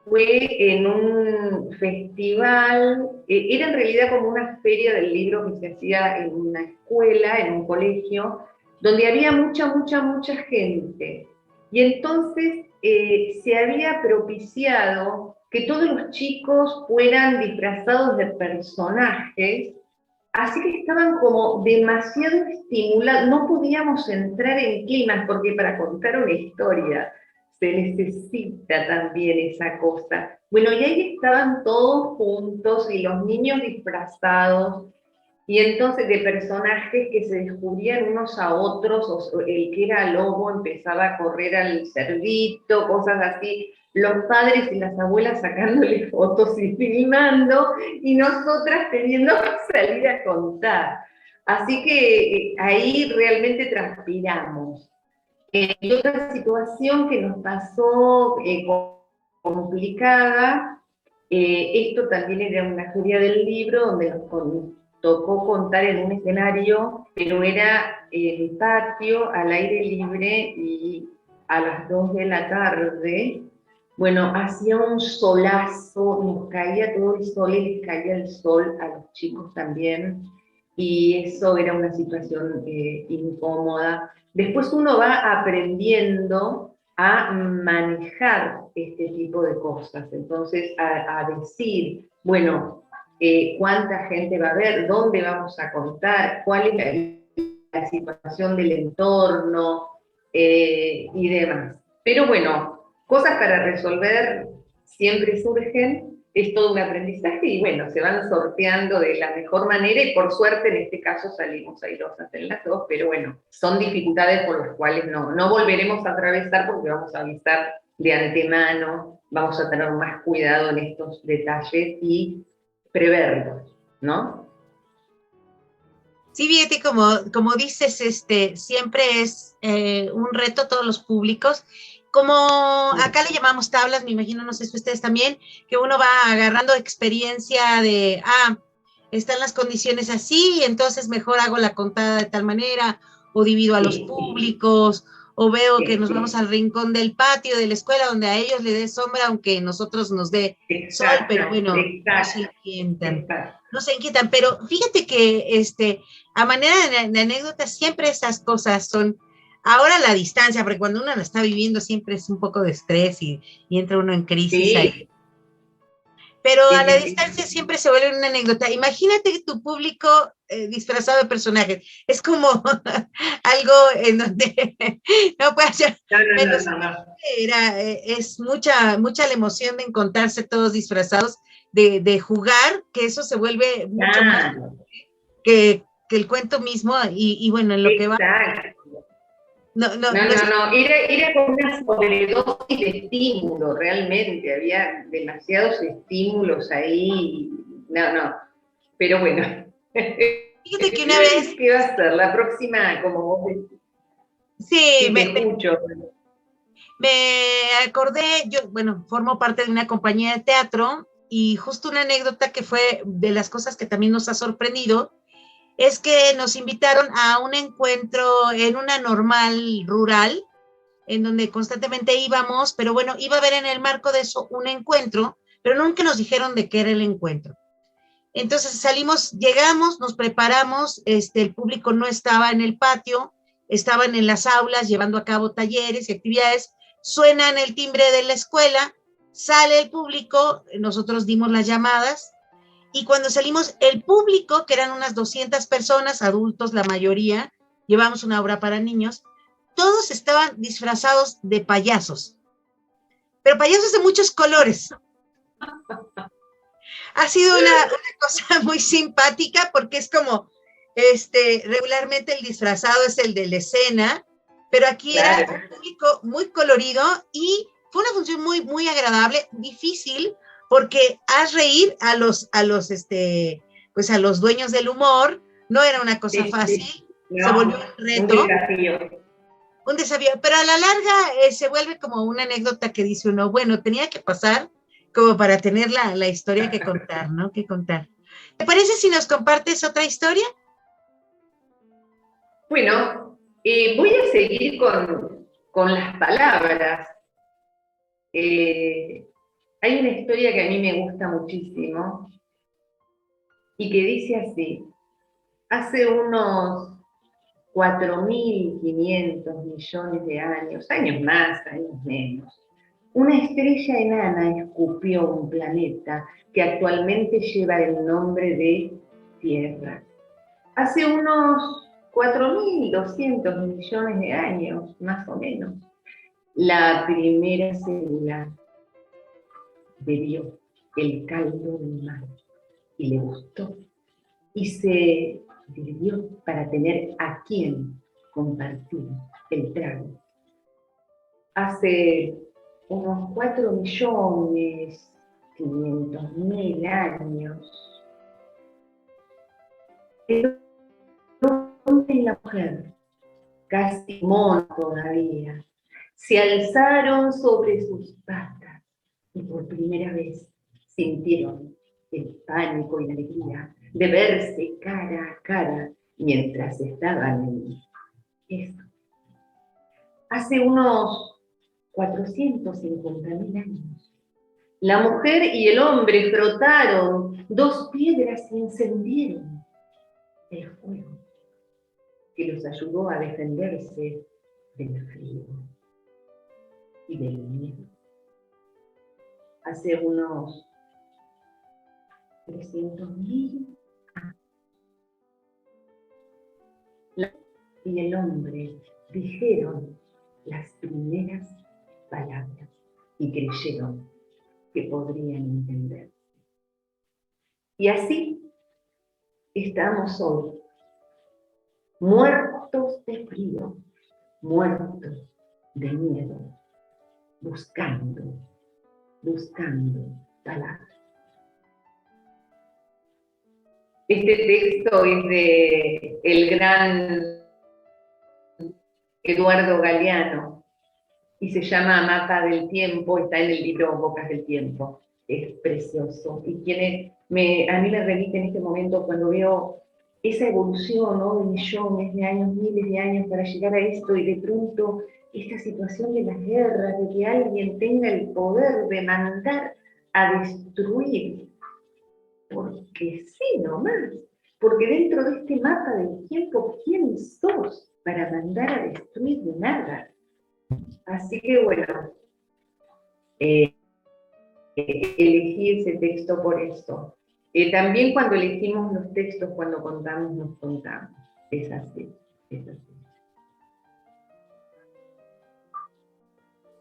Fue en un festival, era en realidad como una feria del libro que se hacía en una escuela, en un colegio, donde había mucha gente. Y entonces se había propiciado que todos los chicos fueran disfrazados de personajes, así que estaban como demasiado estimulados, no podíamos entrar en climas, porque para contar una historia se necesita también esa cosa. Bueno, y ahí estaban todos juntos y los niños disfrazados, y entonces de personajes que se descubrían unos a otros, o el que era lobo empezaba a correr al cerdito, cosas así, los padres y las abuelas sacándole fotos y filmando, y nosotras teniendo que salir a contar. Así que ahí realmente transpiramos. Y otra situación que nos pasó complicada, esto también era una feria del libro donde nos tocó contar en un escenario, pero era el patio al aire libre y a las 2 de la tarde, bueno, hacía un solazo, nos caía todo el sol y les caía el sol a los chicos también, y eso era una situación incómoda. Después uno va aprendiendo a manejar este tipo de cosas, entonces a decir, bueno, cuánta gente va a ver, dónde vamos a contar, cuál es la situación del entorno y demás. Pero bueno, cosas para resolver siempre surgen, es todo un aprendizaje y bueno, se van sorteando de la mejor manera y por suerte en este caso salimos airosas en las dos, pero bueno, son dificultades por las cuales no volveremos a atravesar porque vamos a avisar de antemano, vamos a tener más cuidado en estos detalles y preverlos, ¿no? Sí, fíjate, como dices, siempre es un reto a todos los públicos. Como acá le llamamos tablas, me imagino, no sé si ustedes también, que uno va agarrando experiencia de, están las condiciones así, entonces mejor hago la contada de tal manera, o divido a los públicos, o veo que nos vamos al rincón del patio de la escuela donde a ellos les dé sombra, aunque nosotros nos dé sol, pero bueno, no se inquietan, pero fíjate que a manera de anécdota siempre esas cosas son. Ahora la distancia, porque cuando uno la está viviendo siempre es un poco de estrés y entra uno en crisis ahí. Pero a la distancia siempre se vuelve una anécdota. Imagínate que tu público disfrazado de personajes. Es como algo en donde no puede ser. Es mucha la emoción de encontrarse todos disfrazados, de jugar, que eso se vuelve mucho más que el cuento mismo. Y bueno, en lo que va. No, era como una sobredosis de estímulo, realmente, había demasiados estímulos ahí, pero bueno. Fíjate que una vez... ¿Qué va a ser? La próxima, como vos decís. Sí, me escucho. Me acordé, yo, bueno, formo parte de una compañía de teatro y justo una anécdota que fue de las cosas que también nos ha sorprendido, es que nos invitaron a un encuentro en una normal rural, en donde constantemente íbamos, pero bueno, iba a haber en el marco de eso un encuentro, pero nunca nos dijeron de qué era el encuentro. Entonces salimos, llegamos, nos preparamos, el público no estaba en el patio, estaban en las aulas llevando a cabo talleres y actividades, suenan el timbre de la escuela, sale el público, nosotros dimos las llamadas, y cuando salimos, el público, que eran unas 200 personas, adultos la mayoría, llevamos una obra para niños, todos estaban disfrazados de payasos, pero payasos de muchos colores. Ha sido una cosa muy simpática porque es como, regularmente el disfrazado es el de la escena, pero aquí era un público muy colorido y fue una función muy, muy agradable, difícil, porque haz reír a los dueños del humor, no era una cosa fácil, se volvió un reto. Un desafío, pero a la larga se vuelve como una anécdota que dice uno, bueno, tenía que pasar como para tener la historia que contar, ¿no? Que contar. ¿Te parece si nos compartes otra historia? Bueno, Voy a seguir con las palabras. Hay una historia que a mí me gusta muchísimo y que dice así: hace unos 4.500 millones de años más, años menos, una estrella enana escupió un planeta que actualmente lleva el nombre de Tierra. Hace unos 4.200 millones de años, más o menos, la primera célula bebió el caldo del mar y le gustó y se dividió para tener a quién compartir el trago. Hace unos 4.500.000 años, el hombre y la mujer, casi mono todavía, se alzaron sobre sus patas y por primera vez sintieron el pánico y la alegría de verse cara a cara mientras estaban en esto. Hace unos 450.000 años, la mujer y el hombre frotaron dos piedras y encendieron el fuego que los ayudó a defenderse del frío y del miedo. Hace unos 300.000 años, la mujer y el hombre dijeron las primeras palabras y creyeron que podrían entender. Y así estamos hoy, muertos de frío, muertos de miedo, buscando palabras. Este texto es de el gran Eduardo Galeano y se llama Mapa del Tiempo, está en el libro Bocas del Tiempo. Es precioso y a mí me remite en este momento cuando veo esa evolución, ¿no?, de millones de años, miles de años para llegar a esto, y de pronto esta situación de las guerras, de que alguien tenga el poder de mandar a destruir, porque sí nomás, porque dentro de este mapa del tiempo, ¿quién sos para mandar a destruir de nada? Así que bueno, elegí ese texto por eso. También cuando elegimos los textos, cuando contamos, nos contamos. Es así, es así.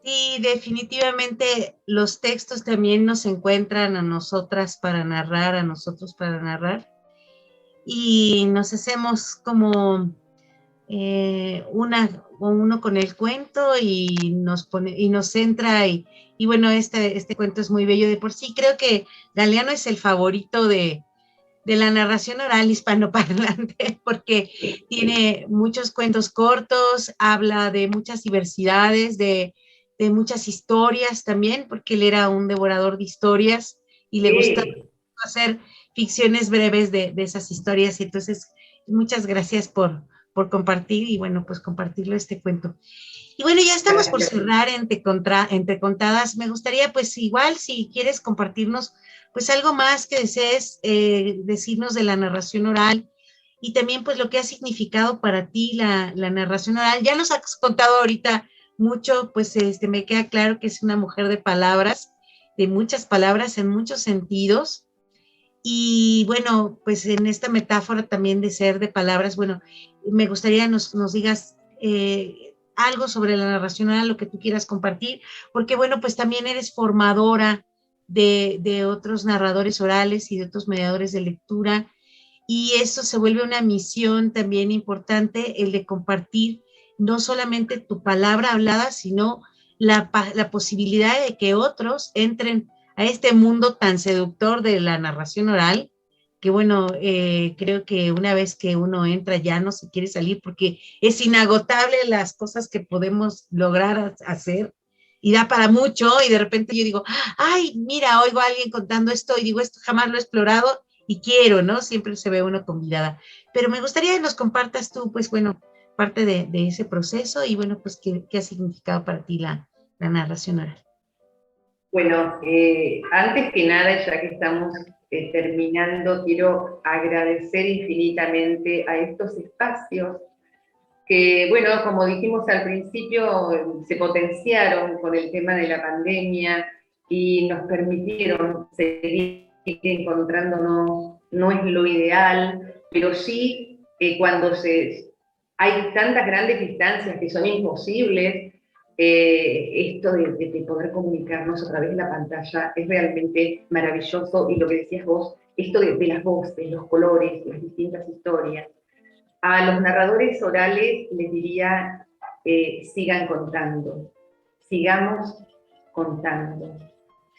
Sí, definitivamente los textos también nos encuentran a nosotras para narrar, a nosotros para narrar, y nos hacemos como uno con el cuento y nos centra, y bueno, este cuento es muy bello de por sí. Creo que Galeano es el favorito de la narración oral hispanoparlante, porque tiene muchos cuentos cortos, habla de muchas diversidades, de muchas historias también, porque él era un devorador de historias y le gusta hacer ficciones breves de esas historias. Y entonces, muchas gracias por compartir, y bueno, pues compartirlo este cuento. Y bueno, ya estamos por cerrar entre contadas. Me gustaría, pues igual, si quieres compartirnos pues algo más que desees decirnos de la narración oral, y también pues lo que ha significado para ti la narración oral. Ya nos has contado ahorita mucho, pues me queda claro que es una mujer de palabras, de muchas palabras en muchos sentidos. Y bueno, pues en esta metáfora también de ser de palabras, bueno, me gustaría nos digas algo sobre la narración oral, lo que tú quieras compartir, porque bueno, pues también eres formadora de otros narradores orales y de otros mediadores de lectura, y eso se vuelve una misión también importante, el de compartir no solamente tu palabra hablada, sino la posibilidad de que otros entren a este mundo tan seductor de la narración oral, que bueno, creo que una vez que uno entra ya no se quiere salir, porque es inagotable las cosas que podemos lograr hacer, y da para mucho. Y de repente yo digo, ay, mira, oigo a alguien contando esto y digo, esto jamás lo he explorado y quiero, ¿no? Siempre se ve uno con mirada. Pero me gustaría que nos compartas tú, pues bueno, parte de ese proceso y bueno, pues qué ha significado para ti la narración oral. Bueno, antes que nada, ya que estamos terminando, quiero agradecer infinitamente a estos espacios que, bueno, como dijimos al principio, se potenciaron con el tema de la pandemia y nos permitieron seguir encontrándonos. No es lo ideal, pero sí cuando hay tantas grandes distancias que son imposibles, esto de poder comunicarnos a través de la pantalla es realmente maravilloso. Y lo que decías vos, esto de las voces, los colores, las distintas historias. A los narradores orales les diría, sigan contando, sigamos contando,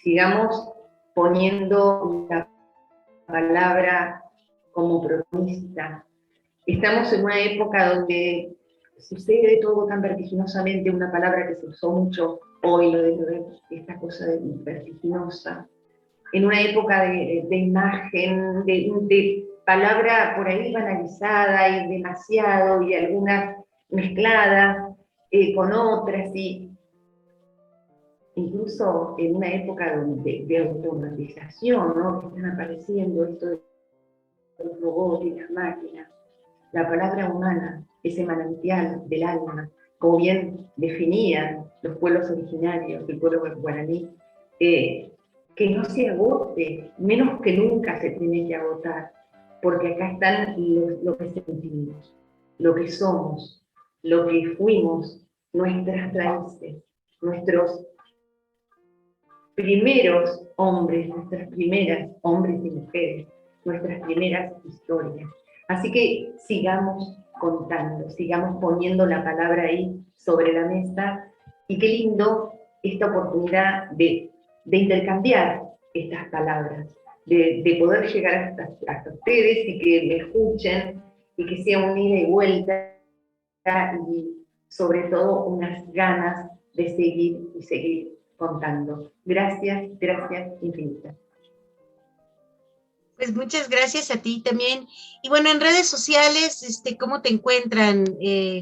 sigamos poniendo la palabra como protagonista. Estamos en una época donde sucede todo tan vertiginosamente, una palabra que se usó mucho hoy, lo de esta cosa de vertiginosa, en una época de imagen, de palabra por ahí banalizada y demasiado, y algunas mezcladas con otras, y incluso en una época de automatización, ¿no? Que están apareciendo esto de los robots y las máquinas. La palabra humana, ese manantial del alma, como bien definían los pueblos originarios, el pueblo guaraní, que no se agote, menos que nunca se tiene que agotar, porque acá están lo que sentimos, lo que somos, lo que fuimos, nuestras raíces, nuestros primeros hombres, nuestras primeras hombres y mujeres, nuestras primeras historias. Así que sigamos contando, sigamos poniendo la palabra ahí sobre la mesa, y qué lindo esta oportunidad de intercambiar estas palabras, de poder llegar hasta ustedes y que me escuchen, y que sea un ida y vuelta, y sobre todo unas ganas de seguir y seguir contando. Gracias, gracias infinitas. Pues muchas gracias a ti también. Y bueno, en redes sociales, ¿cómo te encuentran?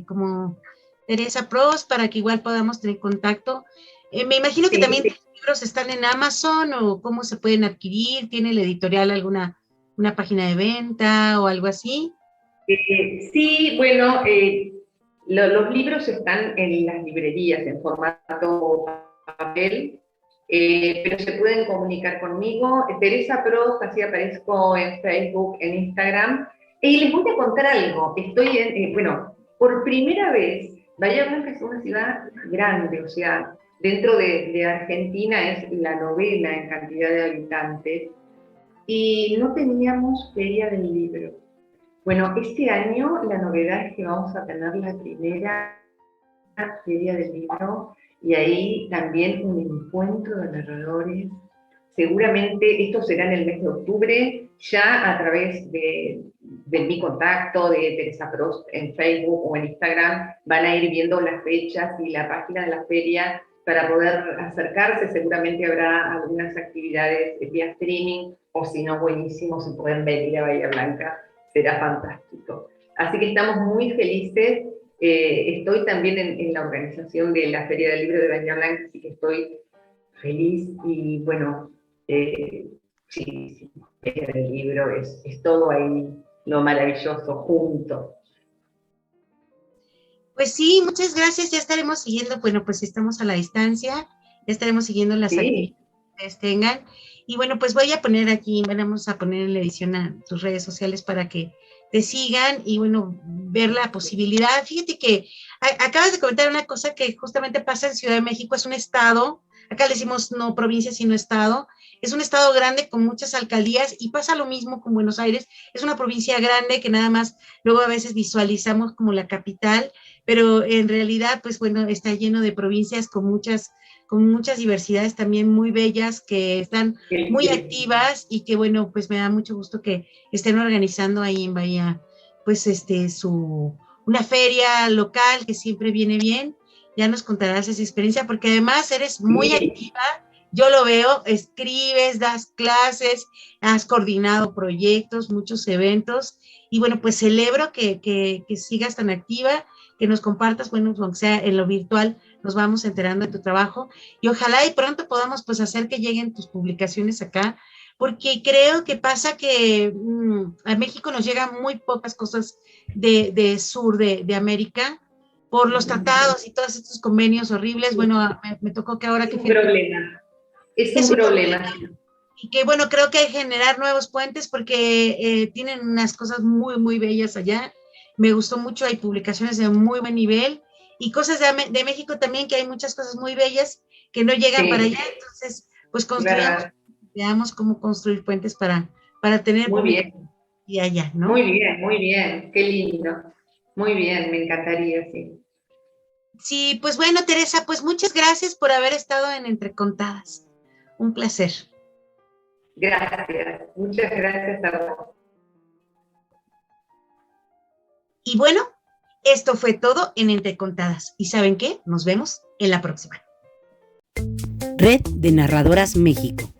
Como Teresa Pros, para que igual podamos tener contacto. Me imagino que también tus libros están en Amazon, o cómo se pueden adquirir. ¿Tiene la editorial una página de venta o algo así? Sí, bueno, los libros están en las librerías en formato papel, pero se pueden comunicar conmigo. Teresa Prost, así aparezco en Facebook, en Instagram. Y les voy a contar algo. Estoy bueno, por primera vez, Bahía Blanca es una ciudad grande, o sea, dentro de Argentina es la novena en cantidad de habitantes, y no teníamos feria del libro. Bueno, este año la novedad es que vamos a tener la primera feria del libro, y ahí también un encuentro de narradores. Seguramente esto será en el mes de octubre, ya a través de mi contacto de Teresa Prost en Facebook o en Instagram, van a ir viendo las fechas y la página de la feria para poder acercarse. Seguramente habrá algunas actividades vía streaming, o si no, buenísimo, si pueden venir a Bahía Blanca, será fantástico. Así que estamos muy felices. Estoy también en la organización de la Feria del Libro de Bahía Blanca, así que estoy feliz. Y bueno, sí, Feria del Libro es todo ahí, lo maravilloso, junto. Pues sí, muchas gracias. Ya estaremos siguiendo, bueno, pues estamos a la distancia, ya estaremos siguiendo las actividades que ustedes tengan. Y bueno, pues voy a poner aquí, vamos a poner en la edición a tus redes sociales para que te sigan y bueno, ver la posibilidad. Fíjate que acabas de comentar una cosa que justamente pasa en Ciudad de México. Es un estado, acá le decimos no provincia sino estado, es un estado grande con muchas alcaldías, y pasa lo mismo con Buenos Aires. Es una provincia grande que nada más luego a veces visualizamos como la capital, pero en realidad pues bueno, está lleno de provincias con muchas diversidades también muy bellas, que están muy activas, y que bueno, pues me da mucho gusto que estén organizando ahí en Bahía, pues una feria local que siempre viene bien. Ya nos contarás esa experiencia, porque además eres muy activa, yo lo veo, escribes, das clases, has coordinado proyectos, muchos eventos, y bueno, pues celebro que sigas tan activa, que nos compartas, bueno, aunque sea en lo virtual, nos vamos enterando de tu trabajo y ojalá y pronto podamos pues hacer que lleguen tus publicaciones acá, porque creo que pasa que a México nos llegan muy pocas cosas de sur de América por los tratados y todos estos convenios horribles. Bueno, me tocó que ahora Es que... un problema, es un problema. Y que bueno, creo que hay que generar nuevos puentes porque tienen unas cosas muy, muy bellas allá. Me gustó mucho, hay publicaciones de muy buen nivel y cosas de México también, que hay muchas cosas muy bellas que no llegan para allá. Entonces, pues construyamos, veamos cómo construir puentes para tener muy bien. Y allá, ¿no? Muy bien, qué lindo. Muy bien, me encantaría, sí. Sí, pues bueno, Teresa, pues muchas gracias por haber estado en Entre Contadas. Un placer. Gracias, muchas gracias a vos. Y bueno, esto fue todo en Entre Contadas. ¿Y saben qué? Nos vemos en la próxima. Red de Narradoras México.